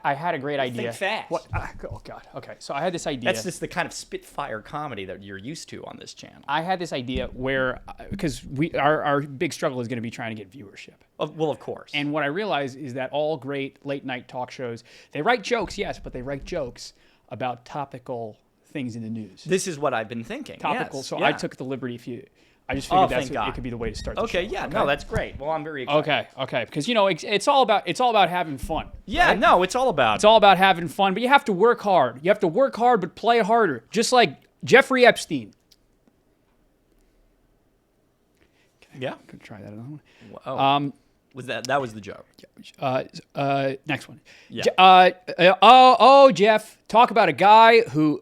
I had a great idea. Think fast. What? Oh God. Okay. So I had this idea. That's just the kind of spitfire comedy that you're used to on this channel. I had this idea where, because our big struggle is going to be trying to get viewership. Well, of course. And what I realize is that all great late night talk shows, they write jokes, yes, but they write jokes about topical things in the news. This is what I've been thinking. Topical. Yes. So yeah. I took the liberty. I just figured thank God. It could be the way to start the show. Okay, yeah, no, that's great. Well, I'm very excited. Okay, because it's all about having fun. Yeah, right? no, it's all about. It's all about having fun, but you have to work hard. You have to work hard, but play harder. Just like Jeffrey Epstein. Yeah. Could try that another one. Oh. Was that was the joke? Next one. Yeah. Jeff, talk about a guy who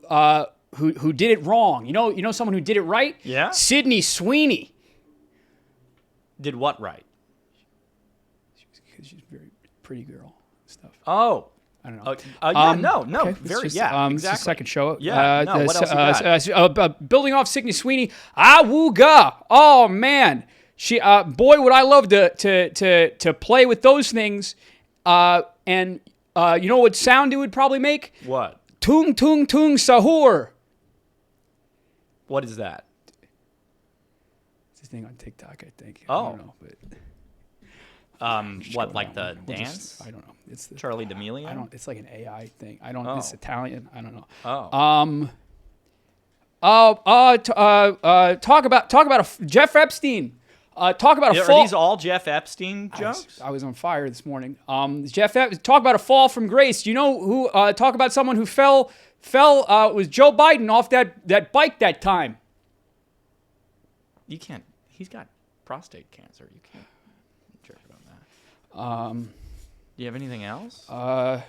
did it wrong. You know someone who did it right? Yeah. Sydney Sweeney. Did what right? She's a very pretty girl. Stuff. Oh. I don't know. No. Okay, Very. just, Exactly. It's the second show. Yeah. No. What else you got? Building off Sydney Sweeney. Awooga. Oh man. She. Boy, would I love to play with those things. And you know what sound it would probably make? What? Tung tung tung sahur. What is that? It's a thing on TikTok, I think. Oh. I don't know, but What, like the dance? I don't know. It's the Charlie D'Amelio? I don't. It's like an AI thing. I don't. Oh. It's Italian. I don't know. Oh. Talk about Jeff Epstein. Talk about a fall. Are these all Jeff Epstein jokes? I was on fire this morning. Talk about a fall from grace. You know who? Talk about someone who fell. Was Joe Biden off that bike that time? You can't. He's got prostate cancer. You can't joke about that. Do you have anything else? We're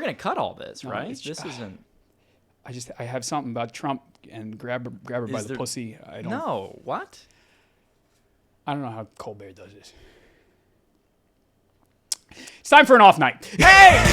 gonna cut all this, right? This isn't. I have something about Trump and grab her by the pussy. I don't. No. What? I don't know how Colbert does this. It's time for an off night. Hey!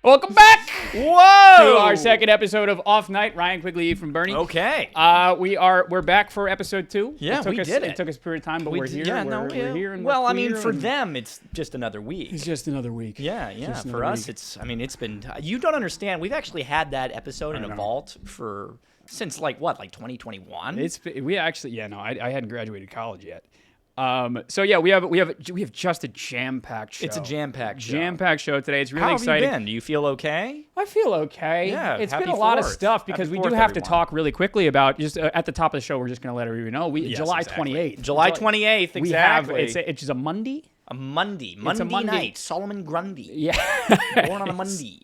Welcome back. Whoa! To our second episode of Off Night. Ryan Quigley from Bernie. Okay. We're back for episode 2. Yeah, we did it. It took us a period of time, but we're here. Yeah, we're here. And well, we're I mean, queer for and them, it's just another week. it's just another week. Yeah. Just For another us, week. it's. I mean, it's been. You don't understand. We've actually had that episode in a know. vault since like 2021. I hadn't graduated college yet. So yeah, we have just a jam-packed show. It's a jam-packed show. Jam-packed show today. It's really How exciting. have you been? Do you feel okay? I feel okay. Yeah, it's happy been a lot of 4th. stuff because Happy we do 4th, have to everyone. talk really quickly about just at the top of the show. We're just going to let everyone know July exactly. 28th. July 28th, We have exactly. it's a Monday. A Monday Monday. night. Solomon Grundy. Yeah. Born on a Monday.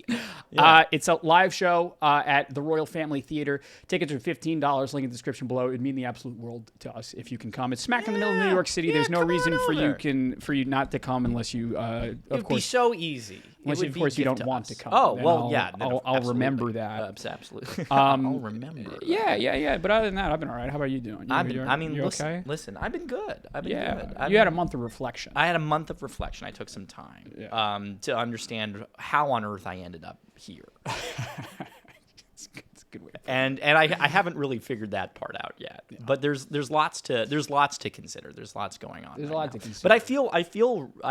Yeah. It's a live show at the Royal Family Theater. Tickets are $15. Link in the description below. It would mean the absolute world to us if you can come. It's smack in the middle of New York City. There's no come reason on over. for you not to come unless you It would be so easy. Unless, of course, you don't want to come. Oh, Then well, yeah. I'll remember that. Absolutely. I'll remember that. Yeah. But other than that, I've been all right. How about you doing? You okay? Listen, I've been good. You had a month of reflection. I had a month of reflection. I took some time to understand how on earth I ended up here. It's a good way. And I haven't really figured that part out yet. Yeah. But there's lots to consider. There's lots going on. There's a lot to consider. But I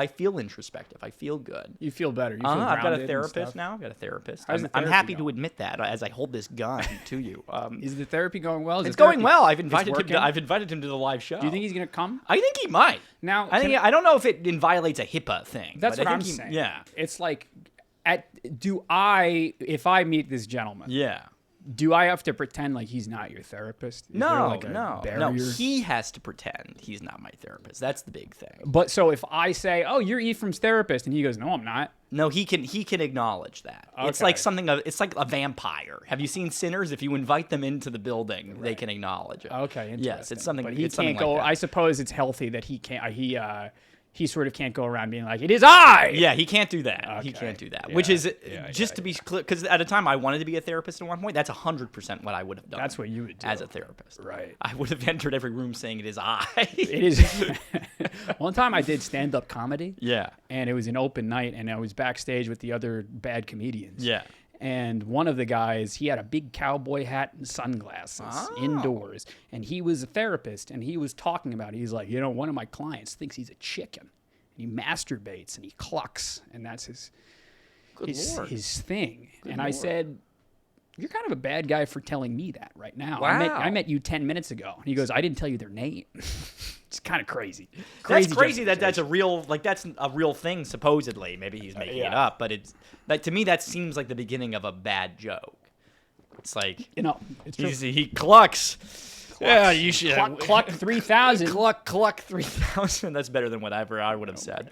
feel introspective. I feel good. You feel better. You feel I've got a grounded and therapist stuff. now. I've got a therapist. How's the I'm therapy happy going? to admit that as I hold this gun to you. Is the therapy going well? It's going well. I've It's invited him. working? I've invited him to the live show. Do you think he's gonna come? I think he might. Now, I don't know if it violates a HIPAA thing. That's but what I I'm think saying. Yeah. It's like, if I meet this gentleman, Yeah. do I have to pretend like he's not your therapist? Is there like a No. barrier? He has to pretend he's not my therapist. That's the big thing. But so if I say, "Oh, you're Ephraim's therapist," and he goes, "No, I'm not." No, he can acknowledge that. It's Okay. like it's like a vampire. Have you seen Sinners? If you invite them into the building, they can acknowledge it. Okay, interesting. Yes, it's something. But he it's something can't go. like that. I suppose it's healthy that he can't. He sort of can't go around being like, "It is I." Yeah, he can't do that. He Okay. can't do that. Yeah. Which is Yeah, to be clear, because at a time I wanted to be a therapist at one point. That's 100% what I would have done. That's what you would do. as a therapist. Right. I would have entered every room saying it is I. It is. One time I did stand-up comedy. Yeah. And it was an open night, and I was backstage with the other bad comedians. Yeah. And one of the guys, he had a big cowboy hat and sunglasses indoors. And he was a therapist, and he was talking about it. He's like, one of my clients thinks he's a chicken. And he masturbates, and he clucks, and that's his thing. Good and Lord. I said, you're kind of a bad guy for telling me that right now. Wow. I met you 10 minutes ago. And he goes, I didn't tell you their name. It's kind of crazy. That's crazy that's a real thing, supposedly. Maybe he's making it up, but to me, that seems like the beginning of a bad joke. It's like, it's true. he clucks. Yeah, you should. Cluck 3,000. Cluck 3,000. That's better than whatever I would have said.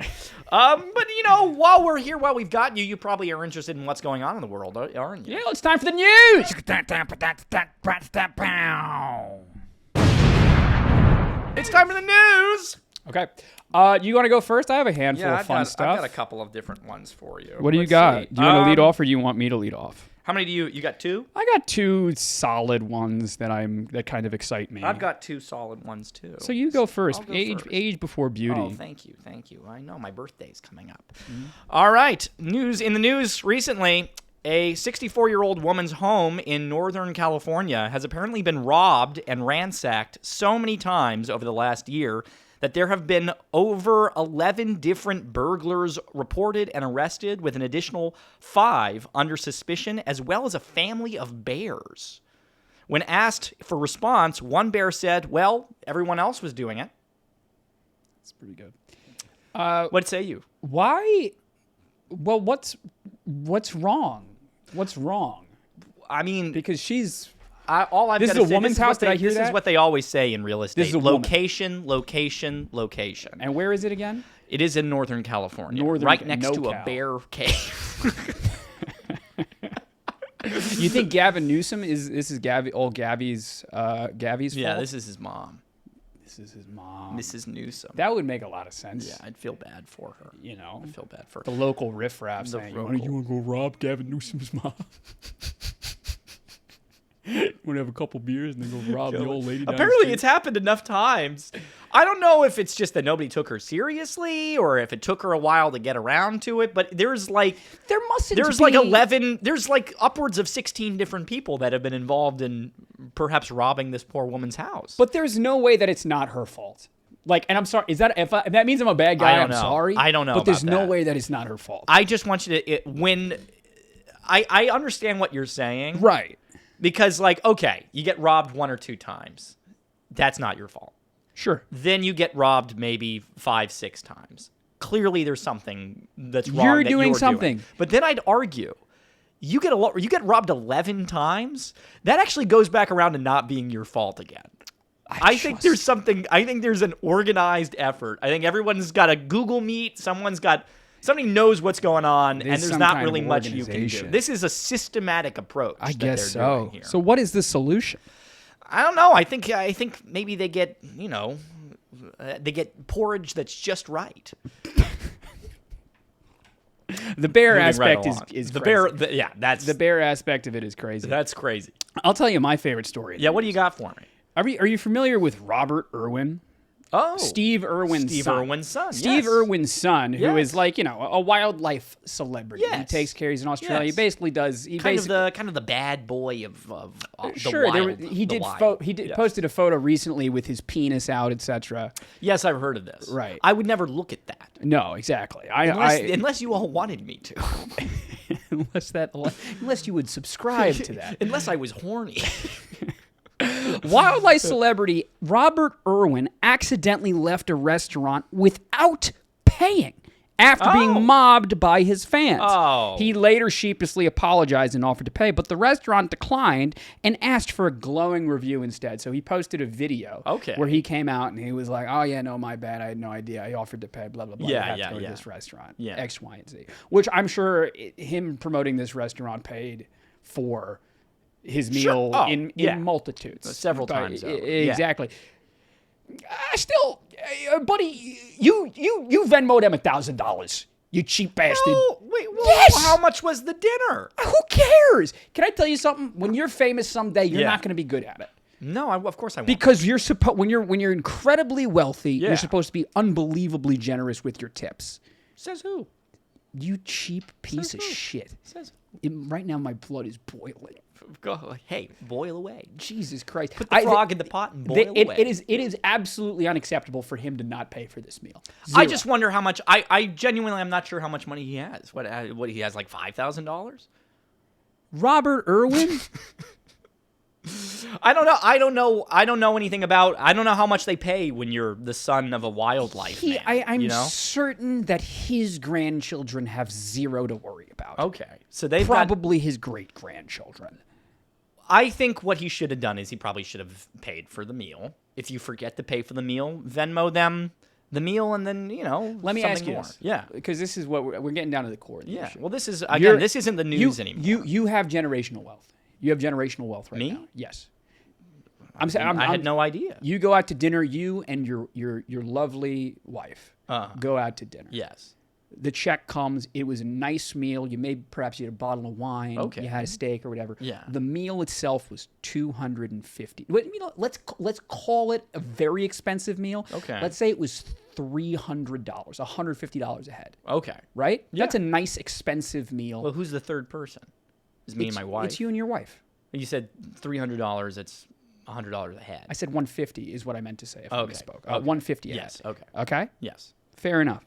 But, while we're here, while we've got you, you probably are interested in what's going on in the world, aren't you? Yeah, it's time for the news. It's time for the news. Okay. You want to go first? I have a handful of fun stuff. I've got a couple of different ones for you. What do you got? See. Do you want to lead off, or do you want me to lead off? How many do you got? Two? I got two solid ones that kind of excite me. I've got two solid ones too. So you go first. I'll go Age before beauty. Oh, thank you. I know my birthday's coming up. Mm-hmm. All right. In the news recently, a 64-year-old woman's home in Northern California has apparently been robbed and ransacked so many times over the last year that there have been over 11 different burglars reported and arrested, with an additional 5 under suspicion, as well as a family of bears. When asked for response, one bear said, well, everyone else was doing it. That's pretty good. What say you? Why? Well, what's wrong? What's wrong? I mean, because she's... This is a woman's house. Did I hear that? This is what they always say in real estate. This is a location, location, location. And where is it again? It is in Northern California, right next to a bear cave. You think Gavin Newsom this is Gabby's fault? Yeah, this is his mom. This is his mom. Mrs. Newsom. That would make a lot of sense. Yeah, I'd feel bad for her. I'd feel bad for her. The local riffraff saying, you want to go rob Gavin Newsom's mom? You want to have a couple beers and then go rob the old lady down the Apparently, street? it's happened enough times. I don't know if it's just that nobody took her seriously, or if it took her a while to get around to it. But there's like 11. There's like upwards of 16 different people that have been involved in perhaps robbing this poor woman's house. But there's no way that it's not her fault. And I'm sorry. Is that if that means I'm a bad guy? I'm sorry. I don't know. But there's about no that. way that it's not her fault. I just want you to I understand what you're saying, right? Because, okay, you get robbed 1 or 2 times. That's not your fault. Sure. Then you get robbed maybe 5, 6 times. Clearly, there's something that's wrong. You're doing something. But then I'd argue, you get robbed 11 times. That actually goes back around to not being your fault again. I think there's something. I think there's an organized effort. I think everyone's got a Google Meet. Somebody knows what's going on, and there's not really much you can do. This is a systematic approach. I guess so. So what is the solution? I don't know. I think maybe they get porridge that's just right. The bear aspect is the crazy. bear. That's the bear aspect of it is crazy. That's crazy. I'll tell you my favorite story. Yeah, what do you got for me? Are you familiar with Robert Irwin? Oh, Steve Irwin's son. Steve Irwin's son, who is a wildlife celebrity. Yes. He takes care. He's in Australia. Yes. He basically does. Kind of the bad boy of sure. The wild. He posted a photo recently with his penis out, etc. Yes, I've heard of this. Right. I would never look at that. No, exactly. Unless you all wanted me to. unless you would subscribe to that. Unless I was horny. Wildlife celebrity Robert Irwin accidentally left a restaurant without paying after being mobbed by his fans. Oh. He later sheepishly apologized and offered to pay, but the restaurant declined and asked for a glowing review instead. So he posted a video where he came out and he was like, oh, yeah, no, my bad. I had no idea. I offered to pay, blah, blah, blah. Yeah, to go to this restaurant, X, Y, and Z. Which I'm sure him promoting this restaurant paid for his meal in multitudes. Several times over. Exactly. Still, buddy, you Venmo'd him $1,000. You cheap bastard. No, wait, yes! How much was the dinner? Who cares? Can I tell you something? When you're famous someday, you're not going to be good at it. No, of course I won't. Because when you're incredibly wealthy, you're supposed to be unbelievably generous with your tips. Says who? You cheap piece of shit. Right now, my blood is boiling. Go, hey, boil away. Jesus Christ. Put the frog in the pot and boil away. It is absolutely unacceptable for him to not pay for this meal. Zero. I just wonder how much. I genuinely am not sure how much money he has. What he has, like $5,000? Robert Irwin? I don't know anything about. I don't know how much they pay when you're the son of a wildlife man. I'm certain that his grandchildren have zero to worry about. Okay, so they've probably his great grandchildren. I think what he should have done is he probably should have paid for the meal. If you forget to pay for the meal, Venmo them the meal, and then let me ask you more. this. Yeah, because this is what we're getting down to the core of the issue. Well, this is again. This isn't the news anymore. You have generational wealth. You have generational wealth right now. Yes. I had no idea. You go out to dinner. You and your lovely wife go out to dinner. Yes. The check comes. It was a nice meal. Perhaps you had a bottle of wine. Okay. You had a steak or whatever. Yeah. The meal itself was $250. Let's call it a very expensive meal. Okay. Let's say it was $300, $150 a head. Okay. Right? Yeah. That's a nice expensive meal. Well, who's the third person? It's me and my wife. It's you and your wife. You said $300. It's $100 a head. I said 150 is what I meant to say if I misspoke. Okay. 150 a head. Yes. Okay. Okay? Yes. Fair enough.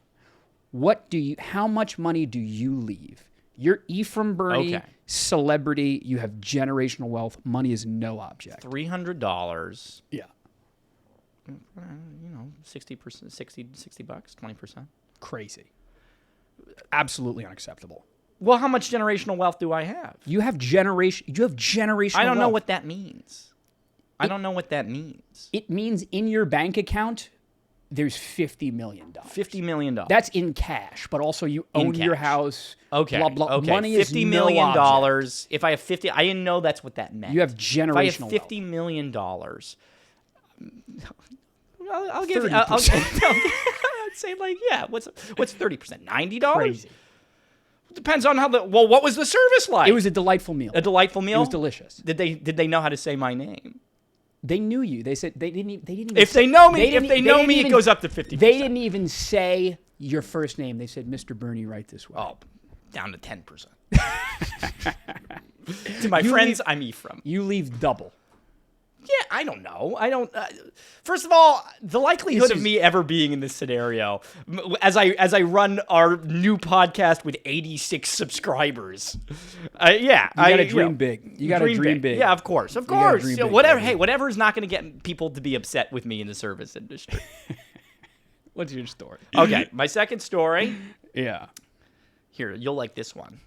How much money do you leave? You're Ephraim Bernie, celebrity. You have generational wealth. Money is no object. $300. Yeah. 60%, 60 bucks, 20%. Crazy. Absolutely unacceptable. Well, how much generational wealth do I have? You have generational I don't know wealth. what that means. I don't know what that means. It means in your bank account, there's $50 million. $50 million. That's in cash, but also you own your house. Okay. Blah, blah. Okay. Money is $50 no million. object. If I have 50, I didn't know that's what that meant. You have generational wealth. If I have $50 million, I'll give it. I'd say what's 30%? $90? Crazy. Depends on what was the service like? It was a delightful meal. A delightful meal? It was delicious. Did they know how to say my name? They knew you. They said they didn't even If they know me, it goes up to 50%. They didn't even say your first name. They said, "Mr. Bernie, right this way." Oh, down to 10%. To my friends, I'm Ephraim. You leave double. Yeah, I don't know. First of all, the likelihood of me ever being in this scenario, as I run our new podcast with 86 subscribers, you gotta dream big. You gotta dream big. Yeah, of course. Whatever is not going to get people to be upset with me in the service industry. What's your story? Okay, my second story. Yeah. Here, you'll like this one.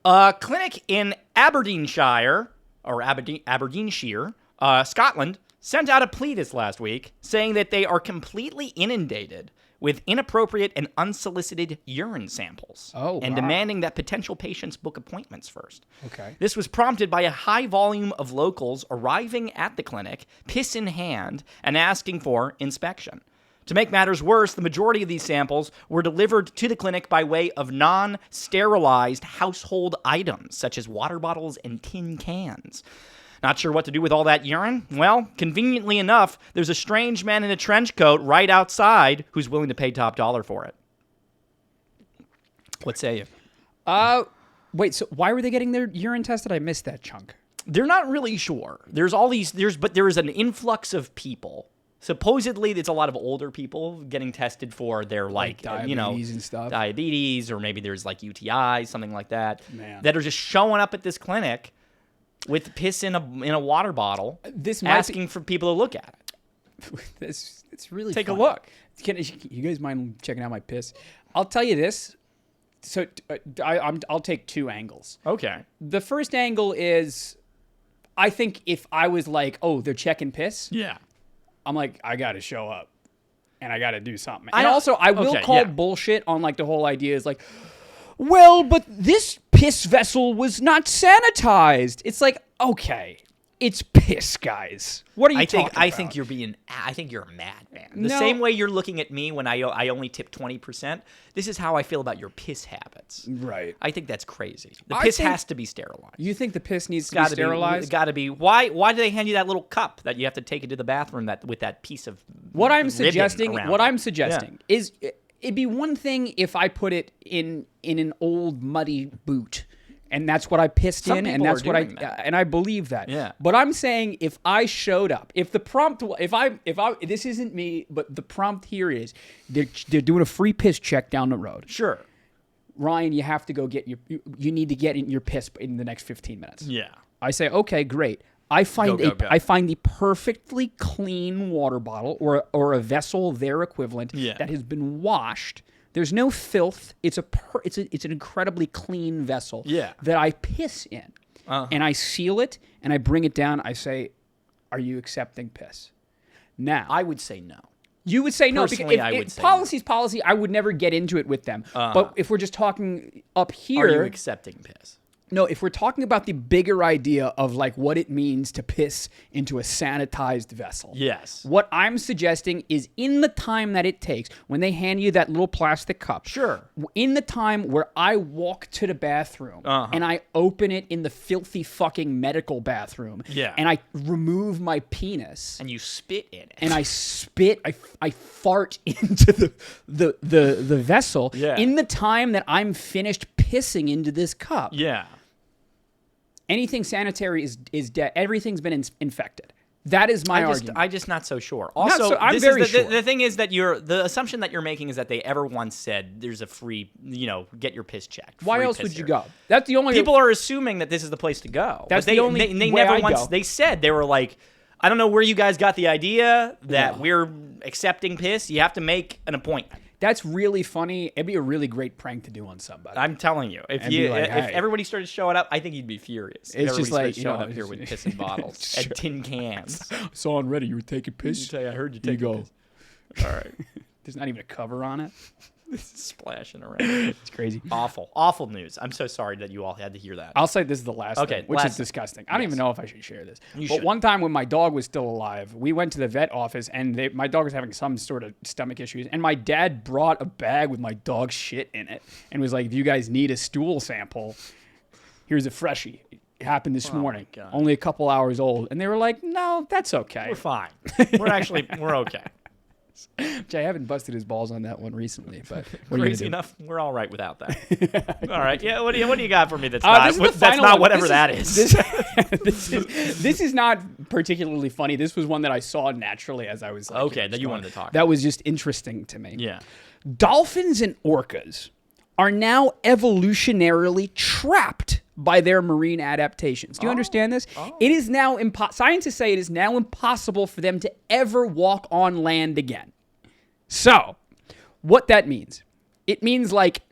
A clinic in Aberdeenshire. Scotland, sent out a plea this last week saying that they are completely inundated with inappropriate and unsolicited urine samples and demanding that potential patients book appointments first. Okay. This was prompted by a high volume of locals arriving at the clinic, piss in hand, and asking for inspection. To make matters worse, the majority of these samples were delivered to the clinic by way of non-sterilized household items, such as water bottles and tin cans. Not sure what to do with all that urine? Well, conveniently enough, there's a strange man in a trench coat right outside who's willing to pay top dollar for it. What say you? Wait, so why were they getting their urine tested? I missed that chunk. They're not really sure. There is an influx of people. Supposedly, it's a lot of older people getting tested for their diabetes and stuff. Diabetes, or maybe there's UTIs, something like that. Man. That are just showing up at this clinic with piss in a water bottle, asking for people to look at it. It's really take funny. a look. You guys mind checking out my piss? I'll tell you this. So I'll take two angles. Okay. The first angle is, I think if I was like, oh, they're checking piss. Yeah. I'm like, I got to show up and I got to do something. And also, I will call bullshit on the whole idea is well, but this piss vessel was not sanitized. It's okay, it's piss, guys. What are you talking about? I think you're a madman. The same way you're looking at me when I only tip 20%. This is how I feel about your piss habits. Right. I think that's crazy. The piss has to be sterilized. You think the piss needs to be sterilized? It's got to be. Why do they hand you that little cup that you have to take into the bathroom with that piece of What I'm suggesting is it'd be one thing if I put it in an old muddy boot. And that's what I pissed in, and that's what and I believe that. Yeah. But I'm saying if I showed up, if the prompt, if I, this isn't me, but the prompt here is they're doing a free piss check down the road. Sure. Ryan, you have to go get you need to get in your piss in the next 15 minutes. Yeah. I say, okay, great. I find I find the perfectly clean water bottle or a vessel, their equivalent, that has been washed. There's no filth. It's an incredibly clean vessel that I piss in. And I seal it, and I bring it down. I say, are you accepting piss? Now, I would say no. You would say no. Personally, because I would say policy's policy, I would never get into it with them. But if we're just talking up here... Are you accepting piss? No, if we're talking about the bigger idea of like what it means to piss into a sanitized vessel. Yes. What I'm suggesting is in the time that it takes, when they hand you that little plastic cup. Sure. In the time where I walk to the bathroom and I open it in the filthy fucking medical bathroom. Yeah. And I remove my penis. And you spit in it. And I spit, I fart into the vessel. Yeah. In the time that I'm finished pissing into this cup. Yeah. Anything sanitary is dead. Everything's been infected. That is my argument. I'm just not so sure. Also, I'm very sure. The thing is that the assumption that you're making is that they ever once said there's a free, get your piss checked. Why else would you go? That's the only people are assuming that this is the place to go. That's the only they way never I'd once go. They said they were like, I don't know where you guys got the idea that we're accepting piss. You have to make an appointment. That's really funny. It'd be a really great prank to do on somebody. I'm telling you, if everybody started showing up, I think you'd be furious. It's just like showing up here with piss in bottles and tin cans. I saw on Reddit you were taking piss. I heard you taking piss. All right. There's not even a cover on it. Splashing around. It's crazy. Awful news. I'm so sorry that you all had to hear that. I'll say this is the last thing, which is disgusting. I don't even know if I should share this. But one time when my dog was still alive, we went to the vet office, and my dog was having some sort of stomach issues, and my dad brought a bag with my dog's shit in it and was like, if you guys need a stool sample, here's a freshie. It happened this morning. Only a couple hours old. And they were like, no, that's okay. We're fine. We're okay. Which I haven't busted his balls on that one recently, but crazy enough, we're all right without that. All right, yeah. What do you got for me? That's not whatever that is. This is not particularly funny. This was one that I saw naturally as I was like, that you wanted to talk. That was just interesting to me. Yeah. Dolphins and orcas are now evolutionarily trapped by their marine adaptations. Do you understand this? It is now scientists say it is now impossible for them to ever walk on land again. So, what that means? It means like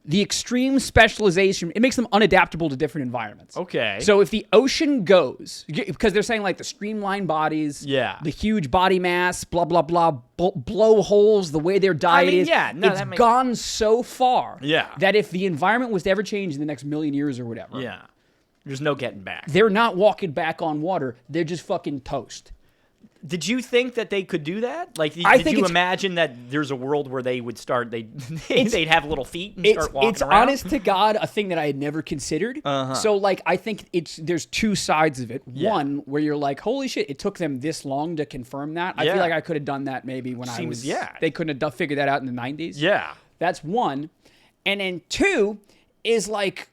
the extreme specialization, it makes them unadaptable to different environments. Okay. So if the ocean goes, because they're saying like the streamlined bodies, the huge body mass, blah, blah, blah, blowholes, the way their diet is, it's gone so far that if the environment was to ever change in the next million years or whatever, there's no getting back. They're not walking back on water. They're just fucking toast. Did you think that they could do that? Like, did you imagine that there's a world where they would start, they'd have little feet and start walking around? It's honest to God a thing that I had never considered. So, like, I think there's two sides of it. One, where you're like, holy shit, it took them this long to confirm that. I feel like I could have done that maybe when I was... They couldn't have figured that out in the 90s. Yeah. That's one. And then two is like...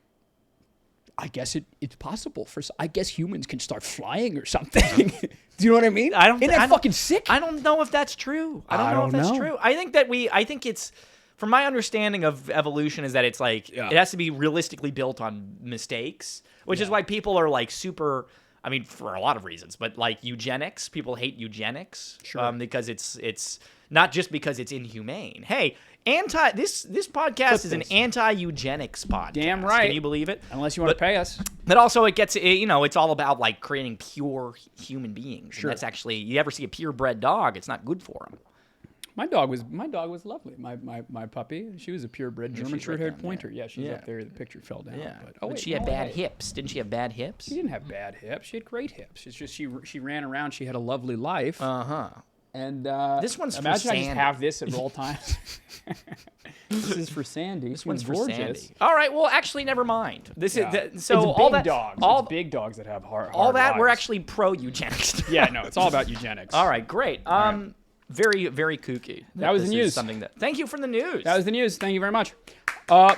I guess it's possible I guess humans can start flying or something. Do you know what I mean? Isn't that fucking sick? I don't know if that's true. I don't know if that's true. I think it's, from my understanding of evolution, is that it's like, it has to be realistically built on mistakes, which is why people are like super, I mean, for a lot of reasons, but like eugenics, people hate eugenics because it's not just because it's inhumane. Hey, this podcast is an anti-eugenics podcast. Damn right. Can you believe it? Unless you want to pay us. But also it's all about like creating pure human beings. Sure. And that's actually, you ever see a purebred dog, it's not good for them. My dog was lovely. My puppy, she was a purebred German short-haired pointer. Yeah, she's up there. The picture fell down. Yeah. But she had bad hips. Didn't she have bad hips? She didn't have bad hips. She had great hips. It's just she ran around. She had a lovely life. And this one's for Sandy. Sandy. I just have this at all times. This is for Sandy. This one's for gorgeous. Sandy. All right. Well, actually, never mind. This is so it's all big that dogs. It's big dogs that have hard all that lives. We're actually pro eugenics. Yeah, no, it's all about eugenics. All right, great. very, very kooky. That was the news. Thank you for the news. That was the news. Thank you very much.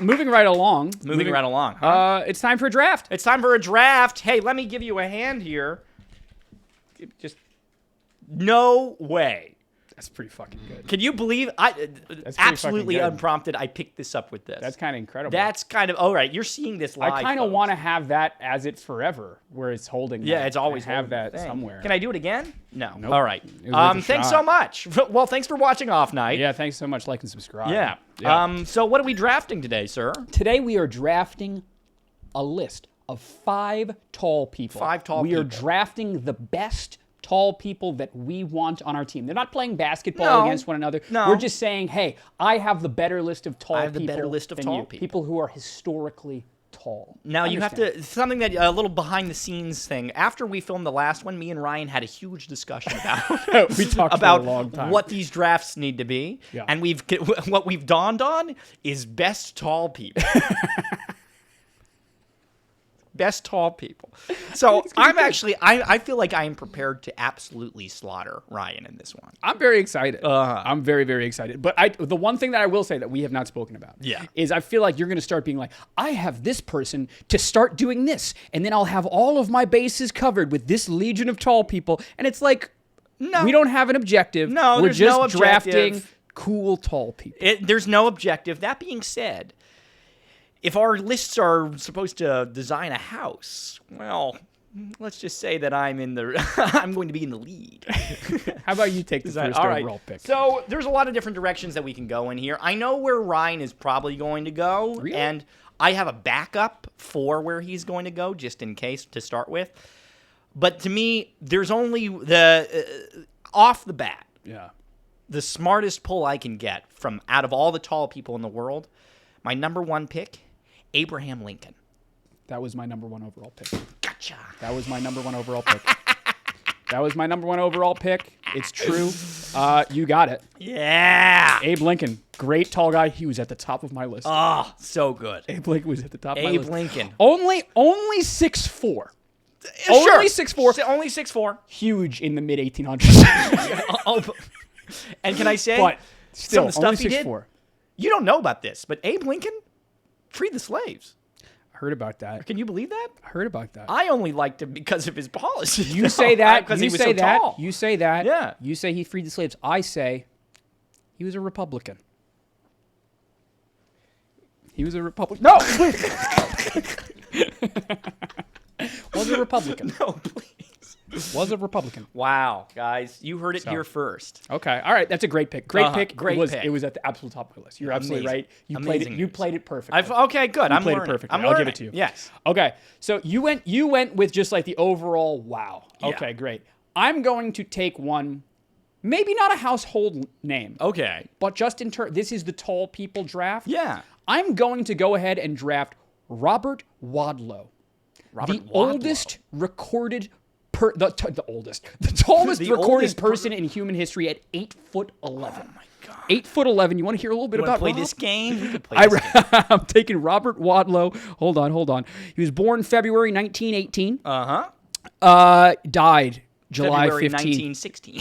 Moving right along. Huh? It's time for a draft. It's time for a draft. Hey, let me give you a hand here. Just no way. That's pretty fucking good. Can you believe absolutely unprompted, I picked this up with this. That's kind of incredible. That's kind of, all right, you're seeing this live. I kind of want to have that as it forever, where it's holding. Yeah, it's always have that somewhere. Can I do it again? No. Nope. All right. Thanks so much. Well, thanks for watching Off Night. Yeah, thanks so much. Like and subscribe. Yeah. So what are we drafting today, sir? Today we are drafting a list of 5 tall people. 5 tall people. We are drafting the best tall people that we want on our team. They're not playing basketball against one another. No. We're just saying, hey, I have the better list of tall people. I have the better list of tall people. People who are historically tall. Now you have to, something that, a little behind the scenes thing. After we filmed the last one, me and Ryan had a huge discussion about we talked about for a long time. what these drafts need to be. Yeah. And what we've dawned on is best tall people. Best tall people. So I feel like I am prepared to absolutely slaughter Ryan in this one. I'm very excited. I'm very, very excited. But the one thing that I will say that we have not spoken about is I feel like you're going to start being like, I have this person to start doing this, and then I'll have all of my bases covered with this legion of tall people. And it's like, no, we don't have an objective. No, we're there's just no drafting cool tall people. There's no objective. That being said, if our lists are supposed to design a house, well, let's just say that I'm going to be in the lead. How about you take the first overall pick? So there's a lot of different directions that we can go in here. I know where Ryan is probably going to go, really? And I have a backup for where he's going to go, just in case to start with. But to me, there's only off the bat, the smartest pull I can get from out of all the tall people in the world, my number 1 pick, Abraham Lincoln. That was my number 1 overall pick. Gotcha. That was my number 1 overall pick. That was my number 1 overall pick. It's true. You got it. Yeah. Abe Lincoln, great tall guy. He was at the top of my list. Oh, so good. Abe Lincoln was at the top of my list. Abe Lincoln. Only 6'4". Sure. Only 6'4". Only 6'4". Huge in the mid 1800s. And can I say, but still, some of the stuff only he 6'4". did? You don't know about this, but Abe Lincoln freed the slaves. I heard about that. Can you believe that? I heard about that. I only liked him because of his policy. You say that. Because you he was say so that. tall. You say that. Yeah. You say he freed the slaves. I say he was a Republican. He was a Republican. No! Was a Republican. No, please. Was a Republican. Wow, guys. You heard it here first. Okay. All right. That's a great pick. Great pick. Great pick. It was at the absolute top of my list. You're absolutely right. You played it perfectly. Okay, good. You played it perfectly. I'll give it to you. Yes. Okay. So you went with just like the overall wow. Yeah. Okay, great. I'm going to take one, maybe not a household name. Okay. But just this is the tall people draft. Yeah. I'm going to go ahead and draft Robert Wadlow. The oldest recorded the tallest recorded person in human history at 8'11". Oh my god. 8'11". You want to hear a little bit about play Rob? this game? We could play this game. I'm taking Robert Wadlow. Hold on. He was born February 1918. Died July February 15. 1916.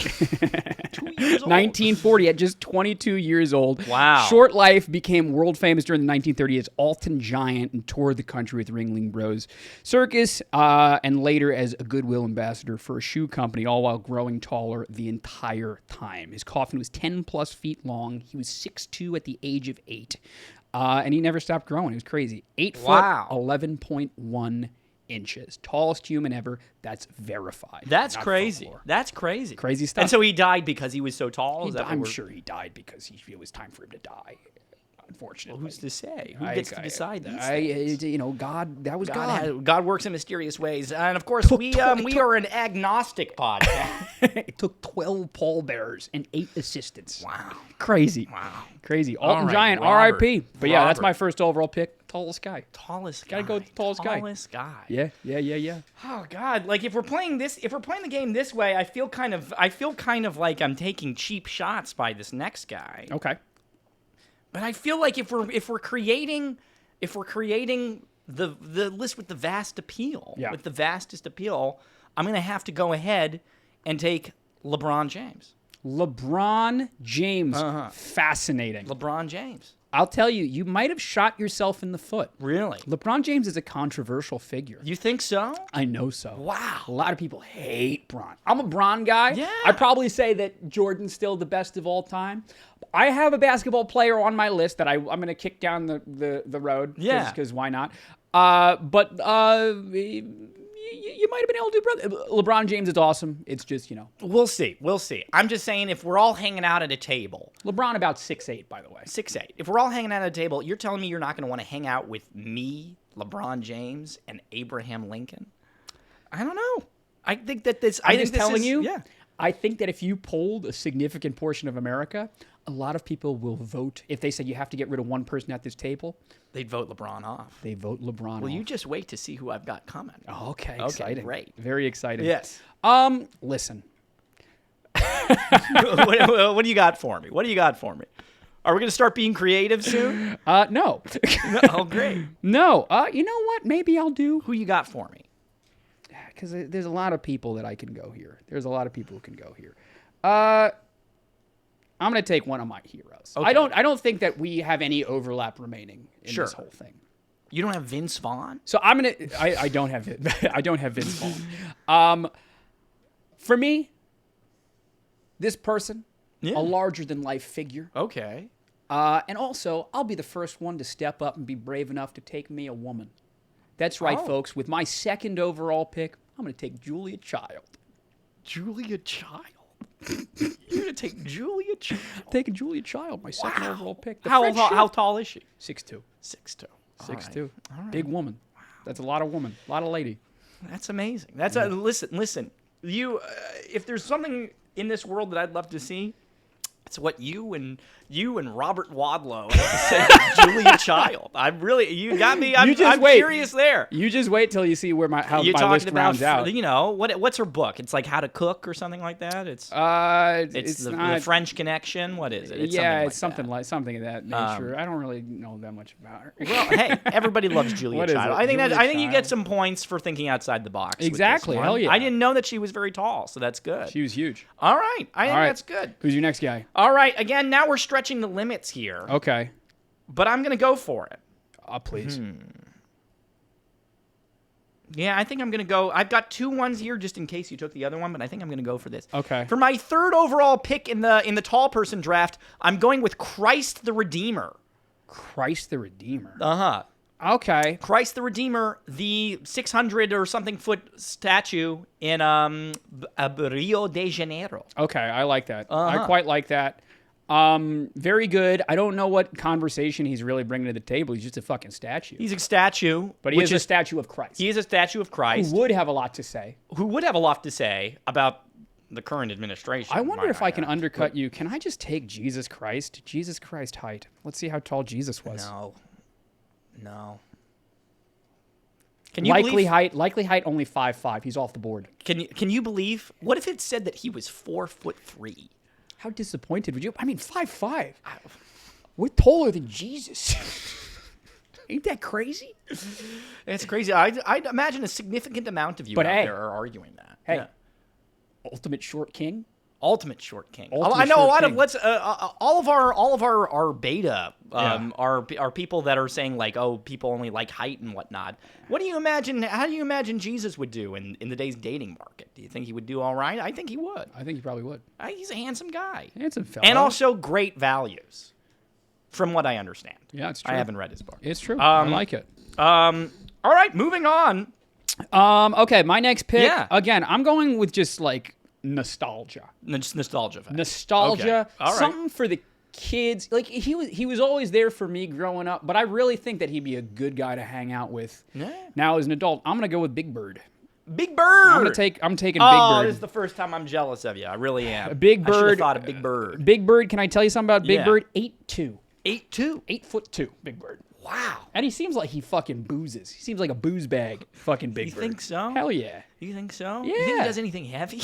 2 years old. 1940 at just 22 years old. Wow. Short life, became world famous during the 1930s as Alton Giant and toured the country with Ringling Bros Circus and later as a Goodwill ambassador for a shoe company, all while growing taller the entire time. His coffin was 10 plus feet long. He was 6'2" at the age of 8. And he never stopped growing. It was crazy. 8 foot, 11.1 inches. Tallest human ever. That's verified. That's crazy. That's crazy. Crazy stuff. And so he died because he was so tall? I'm sure he died because it was time for him to die. Unfortunately. Well, who's to say? Who gets to decide these things? God, that was God. God works in mysterious ways. And of course, we are an agnostic podcast. It took 12 pallbearers and 8 assistants. Wow. Crazy. Wow. Crazy. Alton Giant, Robert. R.I.P. But yeah, that's my first overall pick. Tallest guy. Tallest guy. Gotta go with the tallest guy. Tallest guy. Yeah. Oh God! Like if we're playing the game this way, I feel kind of like I'm taking cheap shots by this next guy. Okay. But I feel like if we're creating the list with the vast appeal, with the vastest appeal, I'm gonna have to go ahead and take LeBron James. LeBron James. Fascinating. LeBron James. I'll tell you, you might have shot yourself in the foot. Really? LeBron James is a controversial figure. You think so? I know so. Wow. A lot of people hate Bron. I'm a Bron guy. Yeah. I'd probably say that Jordan's still the best of all time. I have a basketball player on my list that I'm going to kick down the road. Yeah. Because why not? You might have been able to do brother. LeBron James is awesome. It's just, We'll see. We'll see. I'm just saying, if we're all hanging out at a table. LeBron about 6'8", by the way. 6'8". If we're all hanging out at a table, you're telling me you're not going to want to hang out with me, LeBron James, and Abraham Lincoln? I don't know. I think that this... I'm just telling you, yeah. I think that if you polled a significant portion of America, a lot of people will vote. If they say you have to get rid of one person at this table, they'd vote LeBron off. They vote LeBron off. Well, you just wait to see who I've got coming. Okay, exciting. Great. Very exciting. Yes. Listen. What do you got for me? What do you got for me? Are we going to start being creative soon? No. Oh, great. No. You know what? Maybe I'll do. Who you got for me? Because there's a lot of people that I can go here. There's a lot of people who can go here. I'm going to take one of my heroes. Okay. I don't think that we have any overlap remaining in this whole thing. You don't have Vince Vaughn? So I'm going to... I don't have I don't have Vince Vaughn. For me, this person, a larger-than-life figure. Okay. And also, I'll be the first one to step up and be brave enough to take me a woman. That's right, folks. With my second overall pick, I'm going to take Julia Child. Julia Child? You're going to take Julia Child? Taking Julia Child, my second overall pick. How tall is she? 6'2". 6'2". 6'2". All right. Big woman. Wow. That's a lot of woman. A lot of lady. That's amazing. That's listen. You, if there's something in this world that I'd love to see, it's what you and Robert Wadlow have to say to Julia Child. You got me. I'm curious there. You just wait till you see where my list rounds out. What's her book? It's like How to Cook or something like that. It's the French Connection. What is it? It's something like of that nature. I don't really know that much about her. Well, hey, everybody loves Julia Child. I think you get some points for thinking outside the box. Exactly. Hell yeah. I didn't know that she was very tall, so that's good. She was huge. All right. I think that's good. Who's your next guy? All right. Again, now we're stretching the limits here. Okay. But I'm going to go for it. Please. Yeah, I think I'm going to go. I've got 2 ones here just in case you took the other one, but I think I'm going to go for this. Okay. For my third overall pick in the tall person draft, I'm going with Christ the Redeemer. Christ the Redeemer. Uh-huh. Okay. Christ the Redeemer, the 600 or something foot statue in Rio de Janeiro. Okay, I like that. I quite like that. Very good. I don't know what conversation he's really bringing to the table. He's just a fucking statue. He's a statue. But he is a statue of Christ. He is a statue of Christ. Who would have a lot to say. About the current administration. I wonder if I can undercut you. Can I just take Jesus Christ? Jesus Christ height. Let's see how tall Jesus was. No. Can you likely height only 5'5". He's off the board. Can you believe? What if it said that he was 4'3"? How disappointed would you? I mean, 5'5". We're taller than Jesus. Ain't that crazy? It's crazy. I'd imagine a significant amount of you there are arguing that. Hey, ultimate short king. Ultimate short king. Ultimate I know a lot king. of all of our beta are people that are saying like, oh, people only like height and whatnot. What do you imagine? How do you imagine Jesus would do in today's dating market? Do you think he would do all right? I think he would. I think he probably would. He's a handsome guy. Handsome fella. And also great values, from what I understand. Yeah, it's true. I haven't read his book. It's true. I like it. All right, moving on. Okay, my next pick. Yeah. Again, I'm going with just like nostalgia. Nostalgia. Nostalgia. Okay. All right. Something for the kids. Like he was always there for me growing up, but I really think that he'd be a good guy to hang out with. Yeah. Now as an adult, I'm gonna go with Big Bird. Big Bird. I'm taking Big Bird. Oh, this is the first time I'm jealous of you. I really am. Big Bird. I should have thought of Big Bird. Big Bird. Can I tell you something about Big Bird? 8'2". 8'2". 8'2". Big Bird. Wow. And he seems like he fucking boozes. He seems like a booze bag. Fucking Big Bird. You think so? Hell yeah. You think so? Yeah. You think he does anything heavy?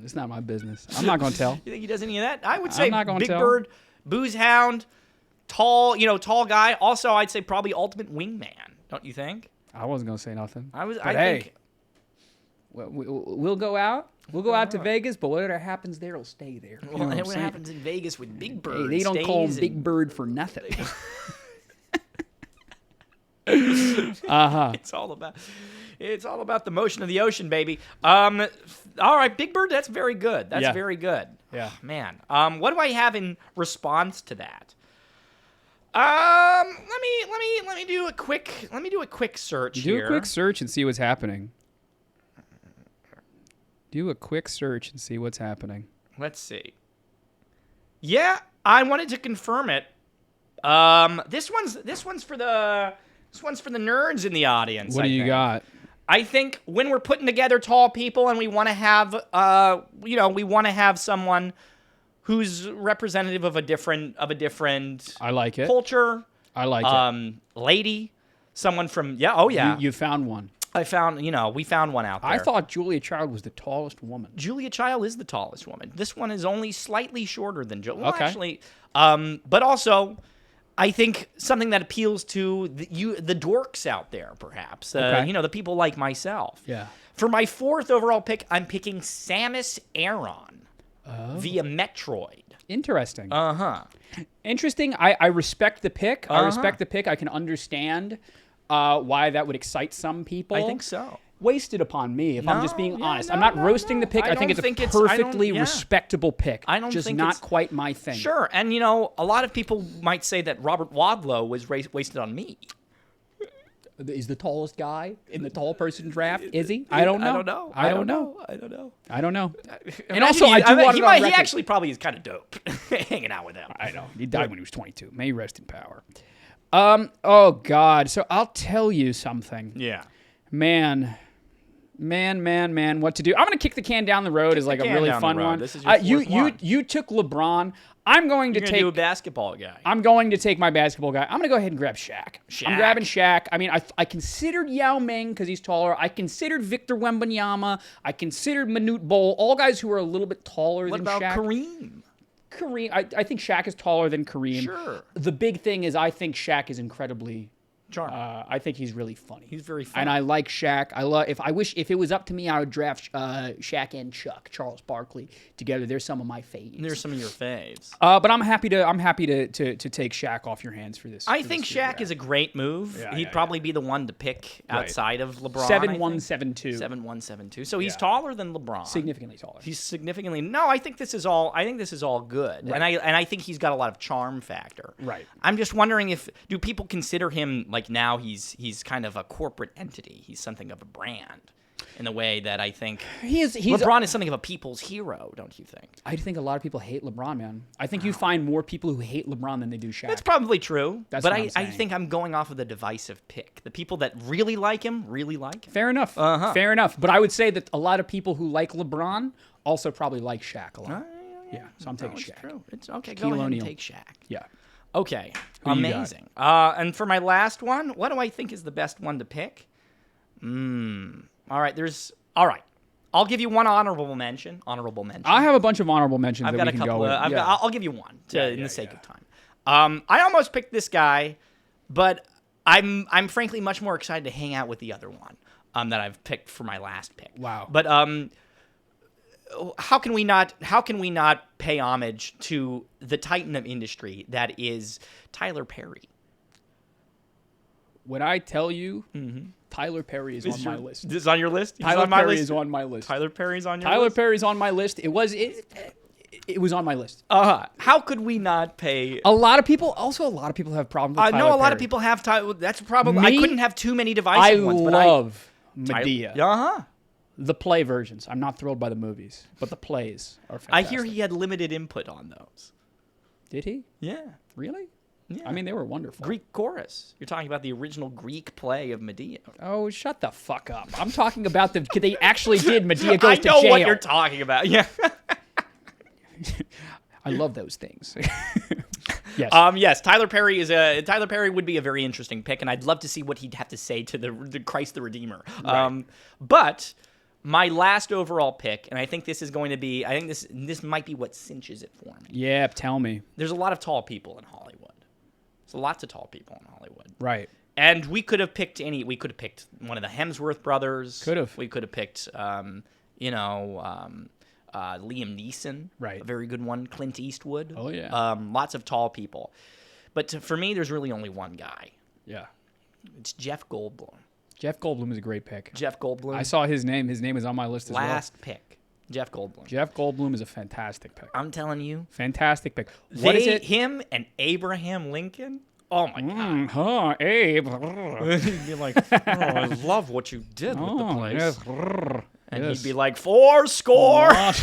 It's not my business. I'm not going to tell. You think he does any of that? I would say Big tell. Bird, booze hound, tall guy. Also, I'd say probably ultimate wingman. Don't you think? I wasn't going to say nothing. I think we'll go out. We'll go out to Vegas, but whatever happens there will stay there. You know What happens in Vegas with Big Bird? Hey, they don't call him Big Bird for nothing. It's all about the motion of the ocean, baby. All right, Big Bird. That's very good. That's very good. Yeah, man. What do I have in response to that? Let me do a quick search here. Do a quick search and see what's happening. Do a quick search and see what's happening. Let's see. Yeah, I wanted to confirm it. This one's for the nerds in the audience. What do you got? I think when we're putting together tall people and we want to have, someone who's representative of a different I like it. culture. I like it. Lady, someone from yeah. You found one. We found one out there. I thought Julia Child was the tallest woman. Julia Child is the tallest woman. This one is only slightly shorter than Julia. Well, okay. Actually, but also, I think something that appeals to the dorks out there, perhaps. Okay. The people like myself. Yeah. For my 4th overall pick, I'm picking Samus Aran via Metroid. Interesting. Interesting. I respect the pick. I respect the pick. I can understand why that would excite some people. I think so. Wasted upon me, if I'm just being honest. I'm not roasting the pick. I think it's a perfectly respectable pick. I don't just think not it's quite my thing. Sure, and a lot of people might say that Robert Wadlow was wasted on me. Is the tallest guy in the tall person draft? Is he? I don't know. I don't know. And also, I do want to. He actually probably is kind of dope, hanging out with him. I know. He died when he was 22. May he rest in power. Oh God. So I'll tell you something. Yeah. Man, what to do? I'm gonna kick the can down the road as like a really fun one. This is your fourth one. You took LeBron. I'm going to take do a basketball guy. I'm going to take my basketball guy. I'm gonna go ahead and grab Shaq. I'm grabbing Shaq. I mean, I considered Yao Ming because he's taller. I considered Victor Wembanyama. I considered Manute Bol. All guys who are a little bit taller than Shaq. What about Kareem? I think Shaq is taller than Kareem. Sure. The big thing is I think Shaq is incredibly charming. I think he's really funny. He's very funny. And I like Shaq. If it was up to me, I would draft Shaq and Chuck, Charles Barkley together. They're some of my faves. They're some of your faves. But I'm happy to take Shaq off your hands for this. I think Shaq is a great move. He'd probably be the one to pick outside of LeBron. 7'1", 7'2". 7'1", 7'2". So he's taller than LeBron. Significantly taller. He's significantly. No, I think this is all good. Right. And I think he's got a lot of charm factor. Right. I'm just wondering do people consider him like now he's kind of a corporate entity. He's something of a brand. In the way that I think LeBron is something of a people's hero, don't you think? I think a lot of people hate LeBron, man. I think you find more people who hate LeBron than they do Shaq. That's probably true. But I think I'm going off of the divisive pick. The people that really like him, really like him. Fair enough. Fair enough. But I would say that a lot of people who like LeBron also probably like Shaq a lot. Yeah, so I'm taking Shaq. True. It's okay. Go ahead and take Shaq. Yeah. Okay. Amazing. And for my last one, what do I think is the best one to pick? All right. I'll give you one honorable mention. I have a bunch of honorable mentions. I've got a couple. I'll give you one in the sake of time. I almost picked this guy, but I'm frankly much more excited to hang out with the other one that I've picked for my last pick. Wow. But how can we not pay homage to the titan of industry that is Tyler Perry? When I tell you, Tyler Perry is on my list. This is on your list? Tyler Perry is on my list. Tyler Perry's on your list? list? Tyler Perry's on my list. It was on my list. How could we not pay? A lot of people have problems with Tyler Perry. I know a lot Perry. of people have Tyler. That's a problem. I couldn't have too many divisive ones. I love Medea. Uh-huh. The play versions. I'm not thrilled by the movies, but the plays are fantastic. I hear he had limited input on those. Did he? Yeah. Really? Yeah. I mean, they were wonderful. Greek chorus. You're talking about the original Greek play of Medea. Oh, shut the fuck up. I'm talking about they actually did Medea Goes to Jail. I know what you're talking about. Yeah. I love those things. Yes. Yes. Tyler Perry would be a very interesting pick, and I'd love to see what he'd have to say to the Christ the Redeemer. Right. But my last overall pick, and I think this is going to be, I think this might be what cinches it for me. Yeah, tell me. There's a lot of tall people in Hollywood. There's lots of tall people in Hollywood. Right. And we could have picked we could have picked one of the Hemsworth brothers. Could have. We could have picked, Liam Neeson. Right. A very good one. Clint Eastwood. Oh, yeah. Lots of tall people. But for me, there's really only one guy. Yeah. It's Jeff Goldblum. Jeff Goldblum is a great pick. Jeff Goldblum. I saw his name. His name is on my list as well. Last pick. Jeff Goldblum. Jeff Goldblum is a fantastic pick. I'm telling you. Fantastic pick. What is it? Him and Abraham Lincoln? Oh, my God. Huh, Abe. He'd be like, I love what you did with the place. Yes. And Yes. he'd be like, 4 score. Talk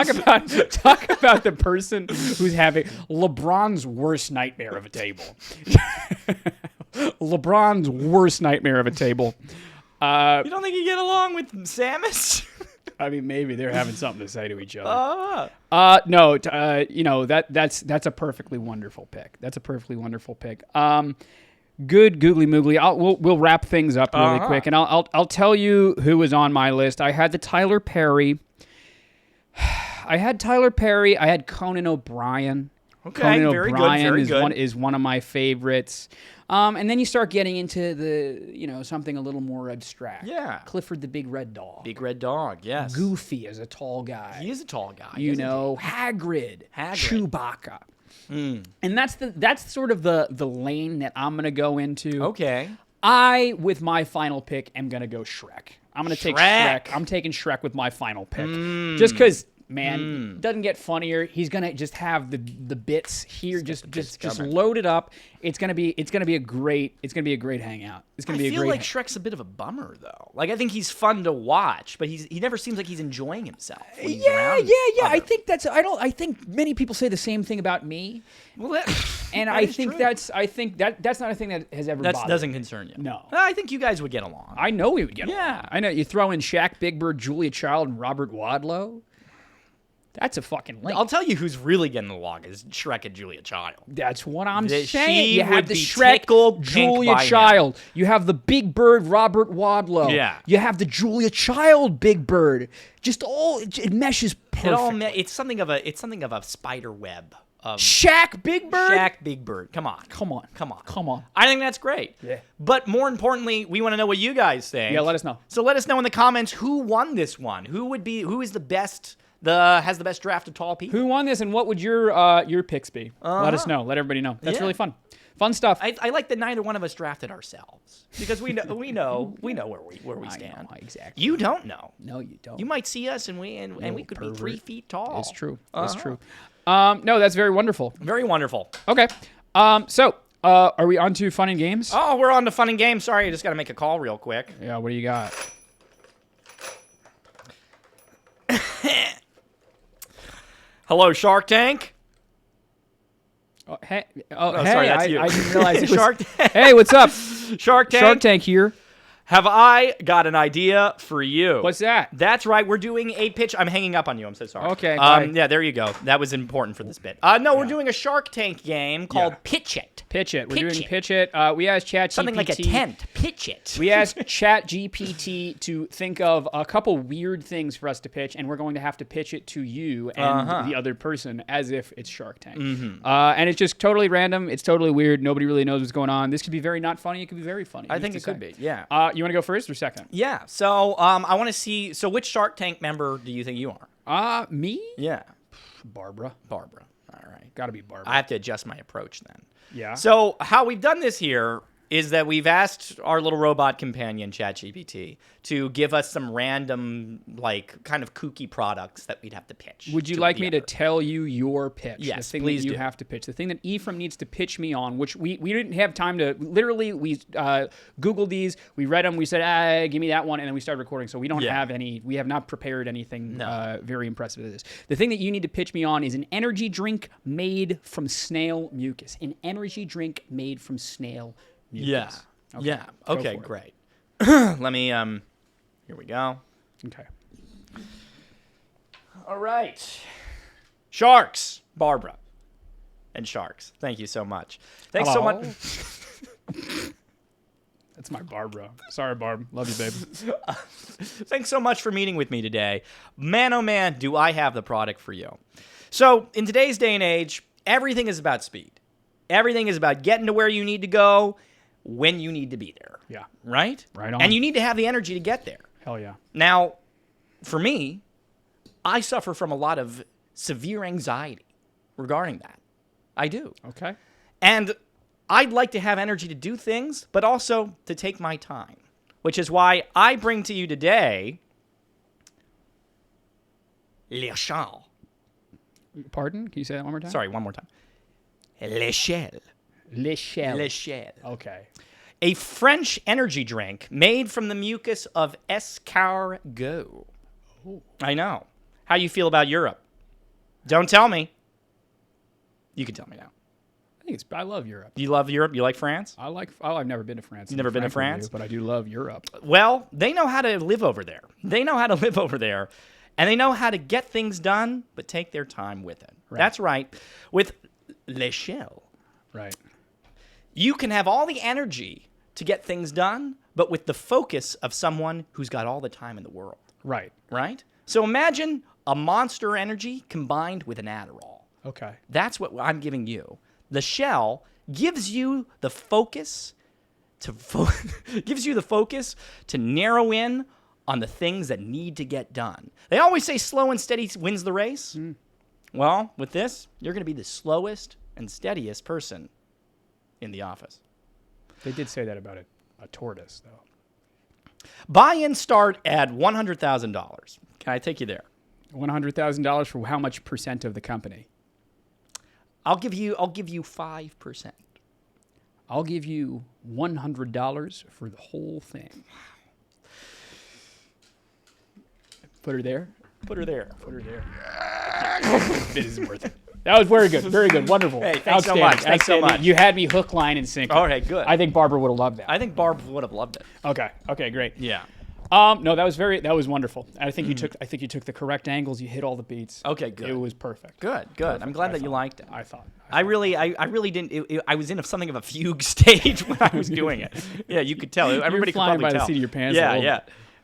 about the person who's having LeBron's worst nightmare of a table. LeBron's worst nightmare of a table. You don't think you get along with Samus? I mean, maybe they're having something to say to each other. No. That's a perfectly wonderful pick. That's a perfectly wonderful pick. Good googly moogly. We'll wrap things up really quick, and I'll tell you who was on my list. I had Tyler Perry. I had Conan O'Brien. Okay, Conan very O'Brien good, very good. is one of my favorites. And then you start getting into the something a little more abstract. Yeah. Clifford the Big Red Dog. Big Red Dog, yes. Goofy as a tall guy. He is a tall guy. Hagrid. Chewbacca. Mm. And that's sort of the lane that I'm gonna go into. Okay. I, with my final pick, am gonna go Shrek. I'm gonna take Shrek. I'm taking Shrek with my final pick, just because. Man, doesn't get funnier. He's gonna just have the bits here, just load it up. It's gonna be a great hangout. It's gonna be a great. I feel like Shrek's a bit of a bummer though. Like I think he's fun to watch, but he never seems like he's enjoying himself. When he's around I think I think many people say the same thing about me. Well, and that I is think true. that's not a thing that has ever bothered me. Doesn't concern you. No. I think you guys would get along. I know we would get along. Yeah. I know you throw in Shaq, Big Bird, Julia Child, and Robert Wadlow. That's a fucking link. I'll tell you who's really getting along is Shrek and Julia Child. That's what I'm saying. She You would have the be Shrek, tickled pink Julia by him. Child. You have the Big Bird, Robert Wadlow. Yeah. You have the Julia Child, Big Bird. It meshes perfectly. It's something of a spider web of Shaq, Big Bird. Shaq, Big Bird. Come on. Come on. I think that's great. Yeah. But more importantly, we want to know what you guys think. Yeah, let us know. So let us know in the comments who won this one. Who is the best? Has the best draft of tall people? Who won this, and what would your picks be? Let us know. Let everybody know. That's Yeah. really fun. Fun stuff. I like that neither one of us drafted ourselves because we know where we stand. I know, exactly. You don't know. No, you don't. You might see us and we could be 3 feet tall. It's true. It's true. No, that's very wonderful. Very wonderful. Okay. So are we on to fun and games? Oh, we're on to fun and games. Sorry, I just got to make a call real quick. Yeah. What do you got? Hello, Shark Tank. Oh, hey, sorry, that's you. I didn't realize it was Shark Tank. Hey, what's up? Shark Tank. Shark Tank here. Have I got an idea for you? What's that? That's right. We're doing a pitch. I'm hanging up on you. I'm so sorry. Okay, bye. Yeah, there you go. That was important for this bit. No, we're doing a Shark Tank game called Pitch It. Pitch It. We're Pitch doing It. Pitch It. We asked ChatGPT. Something like a tent. Pitch It. We asked ChatGPT to think of a couple weird things for us to pitch, and we're going to have to pitch it to you and the other person as if it's Shark Tank. And it's just totally random. It's totally weird. Nobody really knows what's going on. This could be very not funny. It could be very funny. I think it could be. Yeah. You want to go first or second? Yeah. So I want to see. So which Shark Tank member do you think you are? Me? Yeah. Barbara. All right. Gotta be Barbara. I have to adjust my approach then. Yeah. So how we've done this here is that we've asked our little robot companion, ChatGPT, to give us some random, like, kind of kooky products that we'd have to pitch. Would you like me to tell you your pitch? Yes, the thing please that you do. have to pitch. The thing that Ephraim needs to pitch me on, which we didn't have time to, literally, we Googled these, we read them, we said, give me that one, and then we started recording. So we don't have any, we have not prepared anything very impressive with this. The thing that you need to pitch me on is an energy drink made from snail mucus. An energy drink made from snail mucus. Yeah. Okay. Yeah. Go Okay, for it. great. Let me, here we go. Okay. All right. Sharks, Barbara. And sharks. Thank you so much. Thanks so Hello? much. That's my Barbara. Sorry, Barb. Love you, babe. Thanks so much for meeting with me today. Man, oh man, do I have the product for you. So, in today's day and age, everything is about speed. Everything is about getting to where you need to go when you need to be there. Yeah. Right? Right on. And you need to have the energy to get there. Hell yeah. Now, for me, I suffer from a lot of severe anxiety regarding that. I do. Okay. And I'd like to have energy to do things, but also to take my time, which is why I bring to you today l'échelle. Pardon? Can you say that one more time? Sorry, one more time. L'échelle. L'échelle. L'échelle. Okay. A French energy drink made from the mucus of escargot. Ooh. I know. How you feel about Europe? Don't tell me. You can tell me now. I love Europe. You love Europe? You like France? I've never been to France. You've never been to France? But I do love Europe. Well, they know how to live over there. And they know how to get things done, but take their time with it. Right. That's right. With l'échelle, Right. you can have all the energy to get things done, but with the focus of someone who's got all the time in the world. Right. Right? So imagine a Monster Energy combined with an Adderall. Okay. That's what I'm giving you. The shell gives you the focus to narrow in on the things that need to get done. They always say slow and steady wins the race. Well, with this, you're going to be the slowest and steadiest person in the office. They did say that about a tortoise, though. Buy-in start at $100,000. Can I take you there? $100,000 for how much percent of the company? I'll give you 5%. I'll give you $100 for the whole thing. Put her there. Put her there. Put her there. This is worth it. That was very good. Very good. Wonderful. Hey, thanks so much. Thanks so much. You had me hook, line, and sinker. All right, good. I think Barbara would have loved that. I think Barb would have loved it. Okay. Okay. Great. Yeah. No, that was wonderful. I think you took the correct angles. You hit all the beats. Okay, good. It was perfect. Good. I'm glad that you liked it. I thought. I really didn't. I was in something of a fugue stage when I was doing it. Yeah, you could tell. Everybody could flying probably by tell. the seat of your pants. Yeah.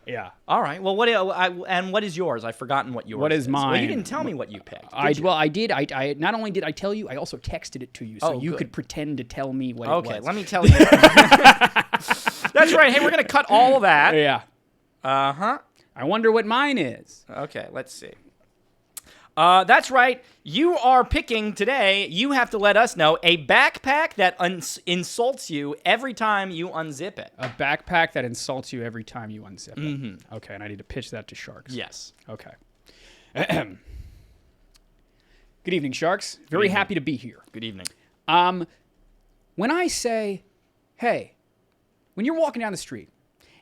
Yeah. All right. Well, what is yours? I've forgotten what yours. What is mine? Well, you didn't tell me what you picked. I did. I not only did I tell you, I also texted it to you, so you could pretend to tell me what it was. Okay, let me tell you. That's right. Hey, we're gonna cut all of that. Yeah. Uh-huh. I wonder what mine is. Okay, let's see. That's right. You are picking today. You have to let us know a backpack that insults you every time you unzip it. A backpack that insults you every time you unzip it. Mm-hmm. Okay, and I need to pitch that to Sharks. Yes. Okay. Good evening, Sharks. Very happy to be here. Good evening. When I say, hey, when you're walking down the street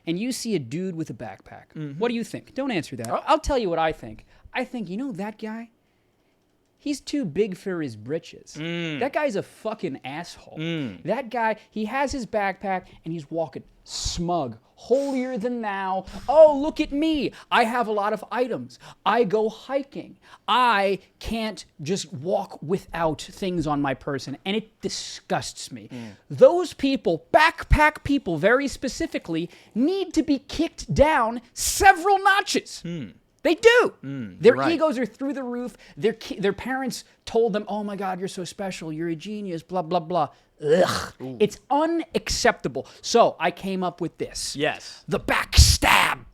and you see a dude with a backpack, what do you think? Don't answer that. I'll tell you what I think. I think, that guy? He's too big for his britches. That guy's a fucking asshole. That guy, he has his backpack and he's walking smug, holier than thou. Oh, look at me. I have a lot of items. I go hiking. I can't just walk without things on my person, and it disgusts me. Those people, backpack people very specifically, need to be kicked down several notches. They do. Their egos are through the roof. Their parents told them, oh my God, you're so special. You're a genius, blah, blah, blah. Ugh. It's unacceptable. So I came up with this. Yes. The backstab.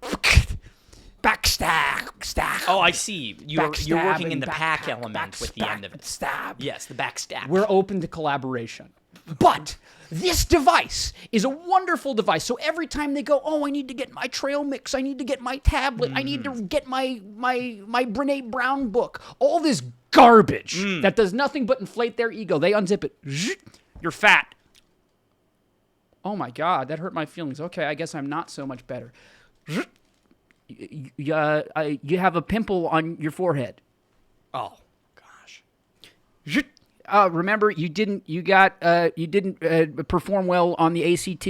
Backstab. Oh, I see. You're working in the pack element with the end of it. Stab. Yes, the backstab. We're open to collaboration. But this device is a wonderful device. So every time they go, oh, I need to get my trail mix. I need to get my tablet. I need to get my Brené Brown book. All this garbage that does nothing but inflate their ego. They unzip it. You're fat. Oh my God, that hurt my feelings. Okay, I guess I'm not so much better. You have a pimple on your forehead. Oh, gosh. Remember, you didn't perform well on the ACT.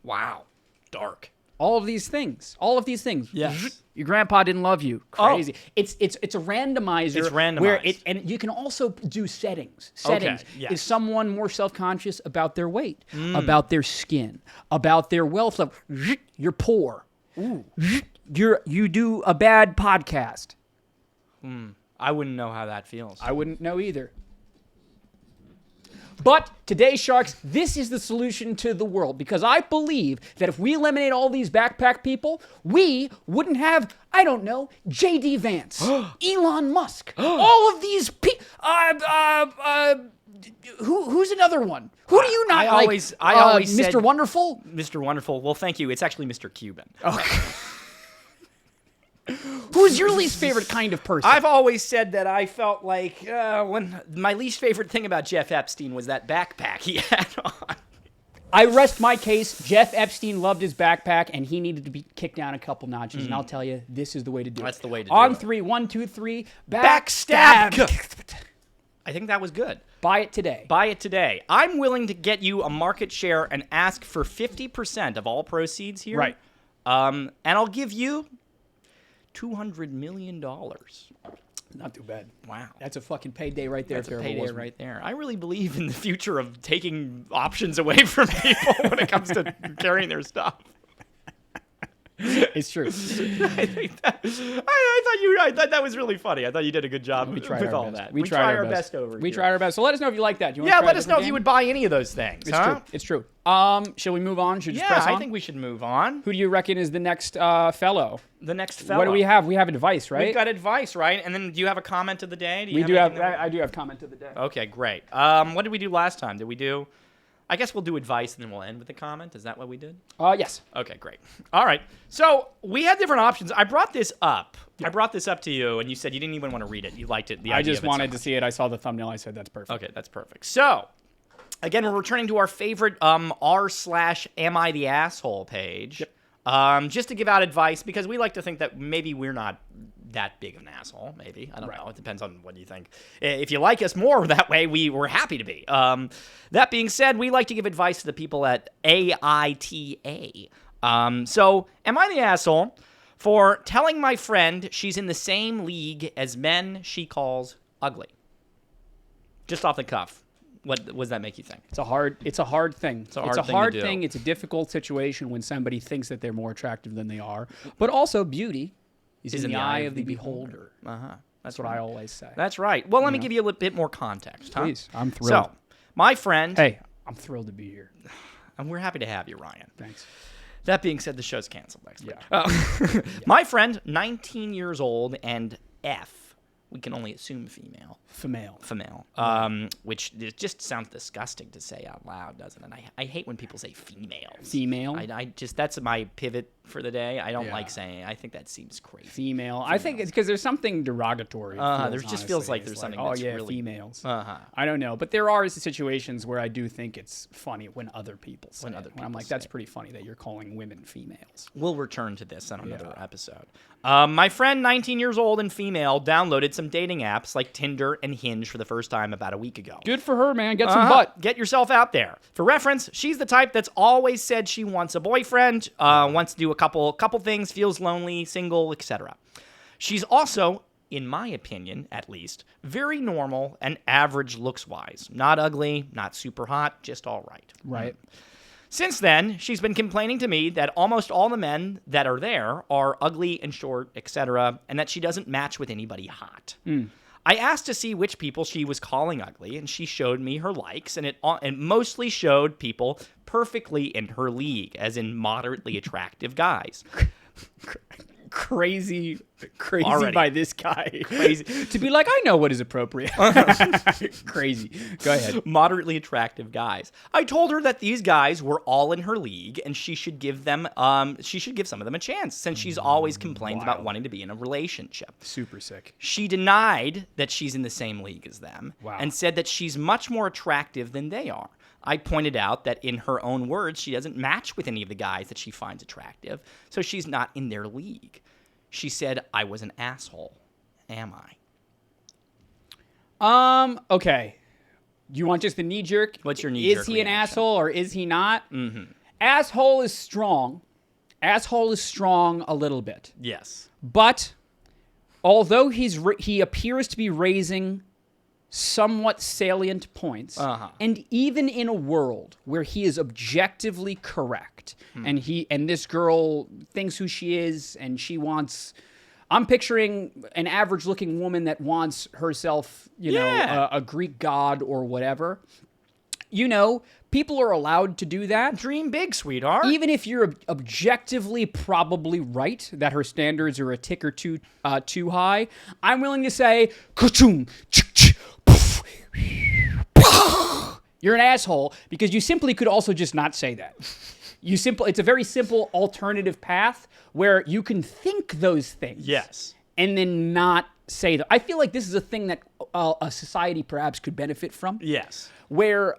Wow. Dark. All of these things. Yes. Your grandpa didn't love you. Crazy. Oh. It's a randomizer. It's randomized. And you can also do settings. Okay, yes. Is someone more self-conscious about their weight, about their skin, about their wealth level? You're poor. Ooh. You do a bad podcast. I wouldn't know how that feels. I wouldn't know either. But today, Sharks, this is the solution to the world because I believe that if we eliminate all these backpack people, we wouldn't have, I don't know, J.D. Vance, Elon Musk, all of these people. Who's another one? Who do you not I like? always Mr. said- Wonderful? Mr. Wonderful. Well, thank you. It's actually Mr. Cuban. Who's your least favorite kind of person? I've always said that I felt like when my least favorite thing about Jeff Epstein was that backpack he had on. I rest my case. Jeff Epstein loved his backpack, and he needed to be kicked down a couple notches. And I'll tell you, this is the way to do it. That's the way to do On it. 3, 1, 2, 3. Backstab. I think that was good. Buy it today. Buy it today. I'm willing to get you a market share and ask for 50% of all proceeds here. Right. And I'll give you $200 million. Not too bad. Wow. That's a fucking payday right there. That's if there a ever payday was one. right there. I really believe in the future of taking options away from people when it comes to carrying their stuff. It's true. I thought that was really funny. I thought you did a good job with our all best. that. We tried our best over We here. tried our best. So let us know if you like that. Do you want Yeah, to try let a us know different if you game? would buy any of those things. It's true. It's true. Shall we move on? Should we just press on? I think we should move on. Who do you reckon is the next fellow? The next fellow. What do we have? We have advice, right? We've got advice, right? And then do you have a comment of the day? We do have. I do have comment of the day. Okay, great. What did we do last time? Did we do? I guess we'll do advice and then we'll end with a comment. Is that what we did? Yes. Okay, great. All right. So we had different options. I brought this up. I brought this up to you, and you said you didn't even want to read it. You liked it. I just wanted to see it. I saw the thumbnail. I said that's perfect. Okay, that's perfect. So, again, we're returning to our favorite r/am I the asshole page. Yep. Just to give out advice because we like to think that maybe we're not that big of an asshole. Maybe I don't know. It depends on what you think. If you like us more that way, we're happy to be. That being said, we like to give advice to the people at AITA. So, am I the asshole for telling my friend she's in the same league as men she calls ugly? Just off the cuff. What does that make you think? It's a hard thing. It's a hard thing to do. It's a difficult situation when somebody thinks that they're more attractive than they are. But also, beauty is in the eye of the beholder. That's what I always say. That's right. Well, let me give you a little bit more context. Huh? Please, I'm thrilled. So, my friend. Hey, I'm thrilled to be here. And we're happy to have you, Ryan. Thanks. That being said, the show's canceled next week. Yeah. My friend, 19 years old and F. We can only assume female. Female. Which it just sounds disgusting to say out loud, doesn't it? I hate when people say females. Female? I just, that's my pivot for the day. I don't like saying it. I think that seems crazy. Female. I think it's because there's something derogatory. There just feels like there's something that's really... females. I don't know. But there are situations where I do think it's funny when other people say it. When I'm like, that's pretty funny that you're calling women females. We'll return to this on another episode. My friend, 19 years old and female, downloaded some dating apps like Tinder and Hinge for the first time about a week ago. Good for her, man. Get some butt. Get yourself out there. For reference, she's the type that's always said she wants a boyfriend, wants to do a couple things, feels lonely, single, etc. She's also, in my opinion, at least, very normal and average looks-wise. Not ugly, not super hot, just all right. Right. Since then, she's been complaining to me that almost all the men that are there are ugly and short, etc., and that she doesn't match with anybody hot. I asked to see which people she was calling ugly, and she showed me her likes, and it mostly showed people perfectly in her league, as in moderately attractive guys. Crazy Already. by this guy. Crazy. To be like, I know what is appropriate. Crazy. Go ahead. Moderately attractive guys. I told her that these guys were all in her league and she should give them she should give some of them a chance since she's always complained about wanting to be in a relationship. Super sick. She denied that she's in the same league as them and said that she's much more attractive than they are. I pointed out that in her own words, she doesn't match with any of the guys that she finds attractive, so she's not in their league. She said I was an asshole. Am I? Okay. You want just the knee jerk? What's your knee jerk Is he an reaction? asshole or is he not? Mm-hmm. Asshole is strong. Asshole is strong a little bit. Yes. But although he appears to be raising somewhat salient points, and even in a world where he is objectively correct, and this girl thinks who she is, and she wants, I'm picturing an average-looking woman that wants herself, a Greek god or whatever. people are allowed to do that. Dream big, sweetheart. Even if you're objectively probably right that her standards are a tick or two too high, I'm willing to say, you're an asshole, because you simply could also just not say that. It's a very simple alternative path where you can think those things. Yes. And then not say that. I feel like this is a thing that a society perhaps could benefit from. Yes. Where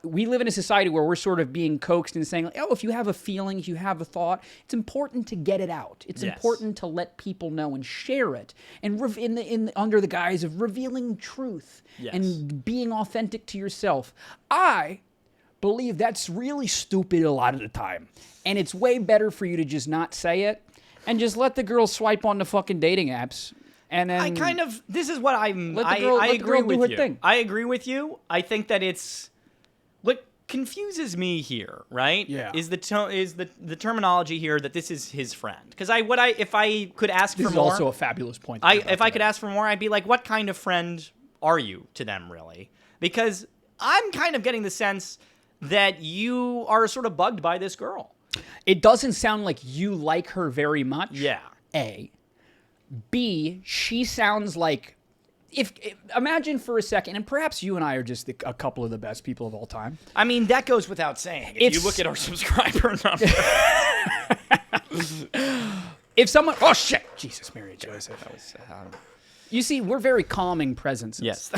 we live in a society where we're sort of being coaxed and saying, if you have a feeling, if you have a thought, it's important to get it out. It's important to let people know and share it, and under the guise of revealing truth and being authentic to yourself. I believe that's really stupid a lot of the time, and it's way better for you to just not say it and just let the girl swipe on the fucking dating apps. And then this is what I agree with you. I agree with you. I think that it's what confuses me here, right? Yeah. Is the terminology here that this is his friend? Because if I could ask for more, this is also a fabulous point. If I could ask for more, I'd be like, what kind of friend are you to them, really? Because I'm kind of getting the sense that you are sort of bugged by this girl. It doesn't sound like you like her very much. Yeah. A. B, she sounds like, if imagine for a second, and perhaps you and I are just a couple of the best people of all time. I mean, that goes without saying. If you look at our subscriber number. If someone, oh shit, Jesus, Mary Joseph. That was, you see, we're very calming presences. Yes.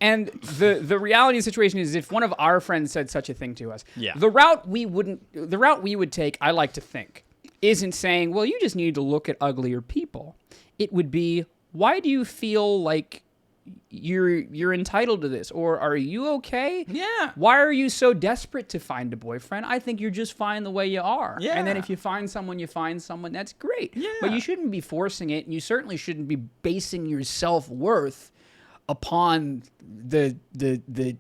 And the reality of the situation is, if one of our friends said such a thing to us, yeah. the route we would take, I like to think, isn't saying, well, you just need to look at uglier people. It would be, why do you feel like you're entitled to this? Or are you okay? Yeah. Why are you so desperate to find a boyfriend? I think you're just fine the way you are. Yeah. And then if you find someone, that's great. Yeah. But you shouldn't be forcing it, and you certainly shouldn't be basing your self-worth upon the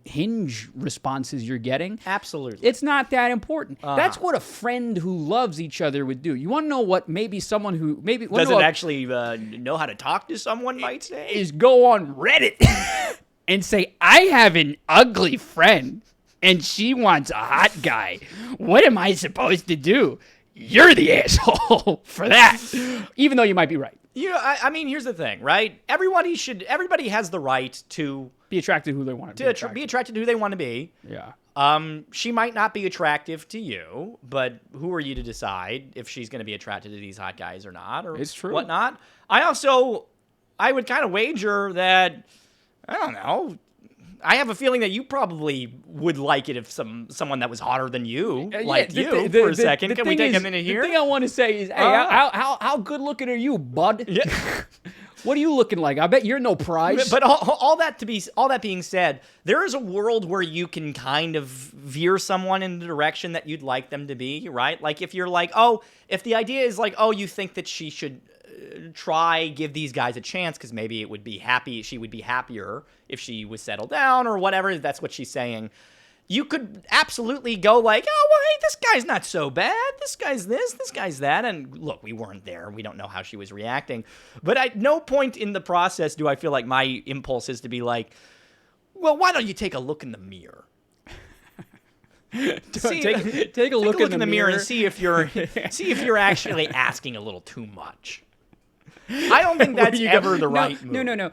Hinge responses you're getting. Absolutely. It's not that important. That's what a friend who loves each other would do. You want to know what maybe someone who maybe doesn't actually know how to talk to someone might say? Is go on Reddit and say, I have an ugly friend and she wants a hot guy. What am I supposed to do? You're the asshole for that. Even though you might be right. I mean, here's the thing, right? Everybody has the right to be attracted to who they want to be. Be attracted to who they want to be. Yeah. She might not be attractive to you, but who are you to decide if she's going to be attracted to these hot guys or not, or it's true. whatnot? I would kind of wager that, I don't know, I have a feeling that you probably would like it if someone that was hotter than you liked you for a second. Can we take a minute here? The thing I want to say is, hey, how good looking are you, bud? Yeah. What are you looking like? I bet you're no prize. But all that being said, there is a world where you can kind of veer someone in the direction that you'd like them to be, right? Like if you're like, if the idea is like, you think that she should give these guys a chance because maybe she would be happier if she was settled down or whatever, that's what she's saying. You could absolutely go like, well, hey, this guy's not so bad. This guy's this guy's that. And look, we weren't there. We don't know how she was reacting. But at no point in the process do I feel like my impulse is to be like, well, why don't you take a look in the mirror? Take a look in the mirror and see if you're actually asking a little too much. I don't think that's ever the right move. No.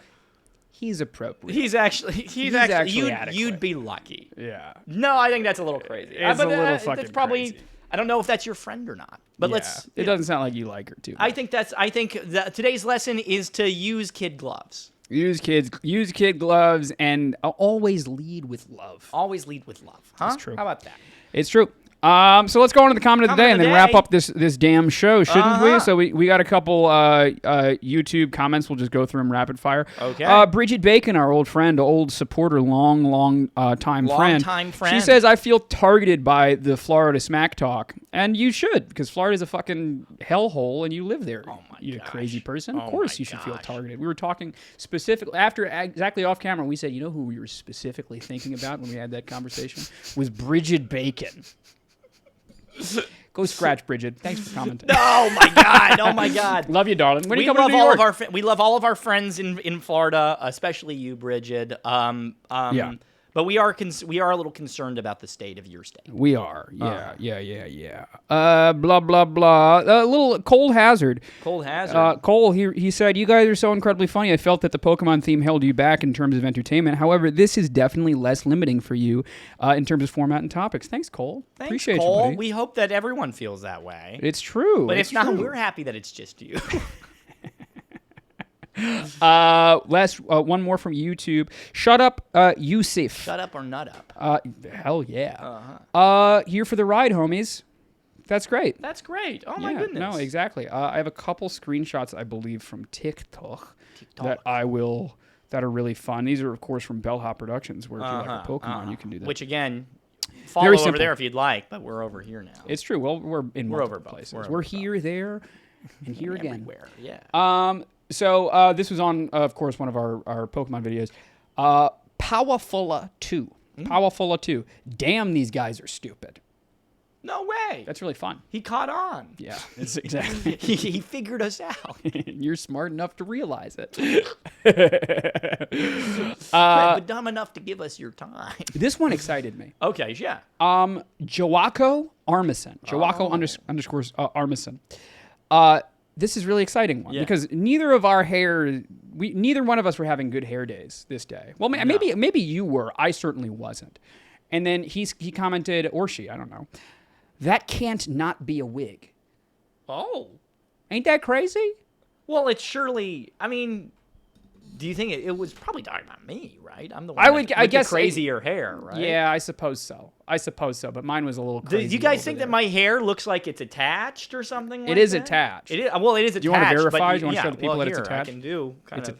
He's appropriate. He's actually adequate. You'd be lucky. Yeah. No, I think that's a little crazy. It's a little fucking crazy. I don't know if that's your friend or not. But it doesn't sound like you like her too much. I think today's lesson is to use kid gloves. Use kid gloves and always lead with love. Always lead with love. Huh? It's true. How about that? It's true. So let's go on to the comment of the day and then wrap up this damn show, shouldn't we? So we got a couple YouTube comments. We'll just go through them rapid fire. Okay. Bridget Bacon, our old friend, old supporter, long time friend. She says, I feel targeted by the Florida smack talk. And you should, because Florida's a fucking hellhole and you live there. Oh my You gosh. crazy person. Of course you should feel targeted. We were talking specifically, exactly off camera, we said, you know who we were specifically thinking about when we had that conversation? Was Bridget Bacon. Go scratch, Bridget. Thanks for commenting. Oh my god. Love you, darling. When we you coming to New York? We love all of our friends in Florida, especially you, Bridget. Yeah. But we are a little concerned about the state of your state. We are. Yeah. Blah, blah, blah. A little Cold Hazard. Cold Hazard. Cole, he said, you guys are so incredibly funny. I felt that the Pokemon theme held you back in terms of entertainment. However, this is definitely less limiting for you in terms of format and topics. Thanks, Cole. Thanks, Appreciate Cole. you, buddy. We hope that everyone feels that way. It's true. But it's if not, true. we're happy that it's just you. One more from YouTube. Shut up, Yusuf. Shut up or nut up. Hell yeah. Uh-huh. Here for the ride, homies. That's great. That's great. Oh, my Yeah, goodness. No, exactly. I have a couple screenshots, I believe, from TikTok. That are really fun. These are, of course, from Bellhop Productions, where if you like a Pokemon, you can do that. Which, again, follow Very over simple. there if you'd like, but we're over here now. It's true. Well, we're multiple over both. places. We're over We're here, there, and here again. Everywhere, yeah. So this was on, of course, one of our Pokemon videos. Powerfula 2. Powerfula 2. Damn, these guys are stupid. No way. That's really fun. He caught on. Yeah, it's exactly. He figured us out. You're smart enough to realize it. But dumb enough to give us your time. This one excited me. Okay, yeah. Joaco Armisen. Joaco underscores Armisen. This is really exciting one because neither one of us were having good hair days this day. Well, maybe you were. I certainly wasn't. And then he commented, or she, I don't know, that can't not be a wig. Oh. Ain't that crazy? Well, it's surely, I mean, do you think it was probably talking about me, right? I'm the one with the crazier hair, right? Yeah, I suppose so. But mine was a little crazy. Do you guys think that my hair looks like it's attached or something like that? It is attached. It is. Well, it is attached. Do you want to verify? But Do you want to show the people that it's attached? I can do.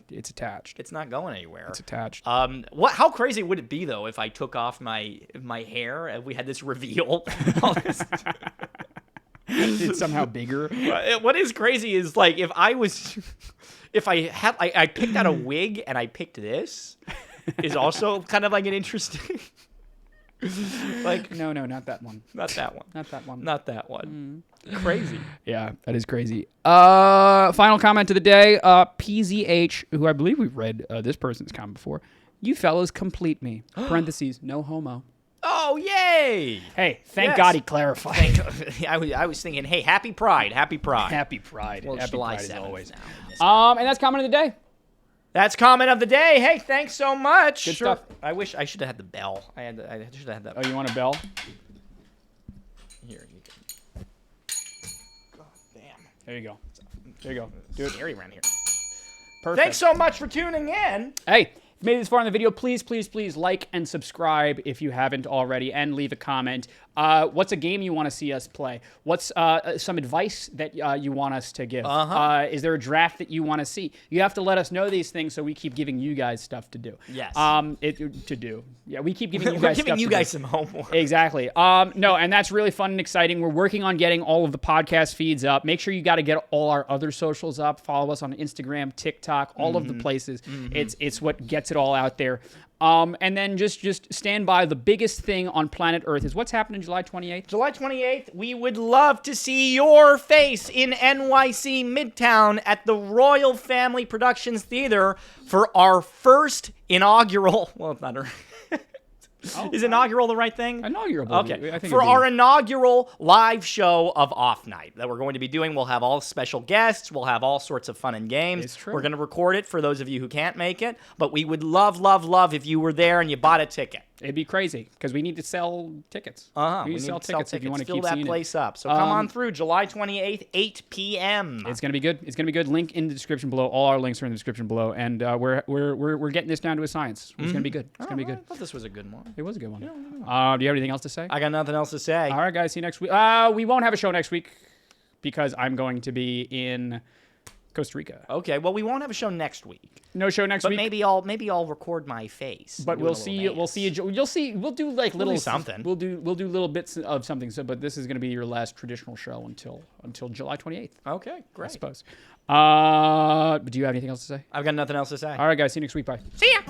It's attached. It's not going anywhere. It's attached. How crazy would it be though if I took off my hair and we had this reveal? It's somehow bigger. What is crazy is like if I picked out a wig and I picked this is also kind of like an interesting. Like no, not that one. Not that one. Not that one. Not that one. Crazy. Yeah, that is crazy. Final comment of the day. PZH, who I believe we've read this person's comment before. You fellas complete me. Parentheses, no homo. Oh, yay! Hey, thank God he clarified. I was thinking, hey, happy Pride, happy Pride. Happy Pride. Well, happy July Pride 7th as always. now. And that's comment of the day. That's comment of the day. Hey, thanks so much. Good stuff. I wish I should have had the bell. I should have had that. Oh, you want a bell? Here, you can. God damn. There you go. There you go. Do it. Scary around here. Perfect. Thanks so much for tuning in. Hey. If you made it this far in the video, please like and subscribe if you haven't already, and leave a comment. What's a game you want to see us play? What's some advice that you want us to give? Is there a draft that you want to see? You have to let us know these things so we keep giving you guys stuff to do. Yes. To do. Yeah, we keep giving you We're guys giving stuff you to guys do. some homework. Exactly. No, and that's really fun and exciting. We're working on getting all of the podcast feeds up. Make sure you got to get all our other socials up. Follow us on Instagram, TikTok, all of the places. It's what gets it all out there. And then just stand by. The biggest thing on planet Earth is what's happening July 28th. July 28th, we would love to see your face in NYC Midtown at the Royal Family Productions Theater for our first inaugural. Well, it's not. Is inaugural the right thing? Inaugural. Okay. I think For our inaugural live show of Off Night that we're going to be doing, we'll have all special guests. We'll have all sorts of fun and games. It's true. We're going to record it for those of you who can't make it. But we would love if you were there and you bought a ticket. It'd be crazy because we need to sell tickets. We need to sell tickets if you want to keep fill that seeing place up. So come on through July 28th, 8 p.m. It's gonna be good. It's gonna be good. Link in the description below. All our links are in the description below, and we're getting this down to a science. It's gonna be good. It's gonna be good. I thought this was a good one. It was a good one. Do you have anything else to say? I got nothing else to say. All right, guys. See you next week. We won't have a show next week because I'm going to be in Costa Rica. Okay, well, we won't have a show next week. No show next but week. maybe I'll record my face. But we'll see you. You'll see. We'll do like little something. We'll do little bits of something. So, but this is going to be your last traditional show until July 28th. Okay, great. I suppose. Do you have anything else to say? I've got nothing else to say. All right, guys. See you next week. Bye. See ya.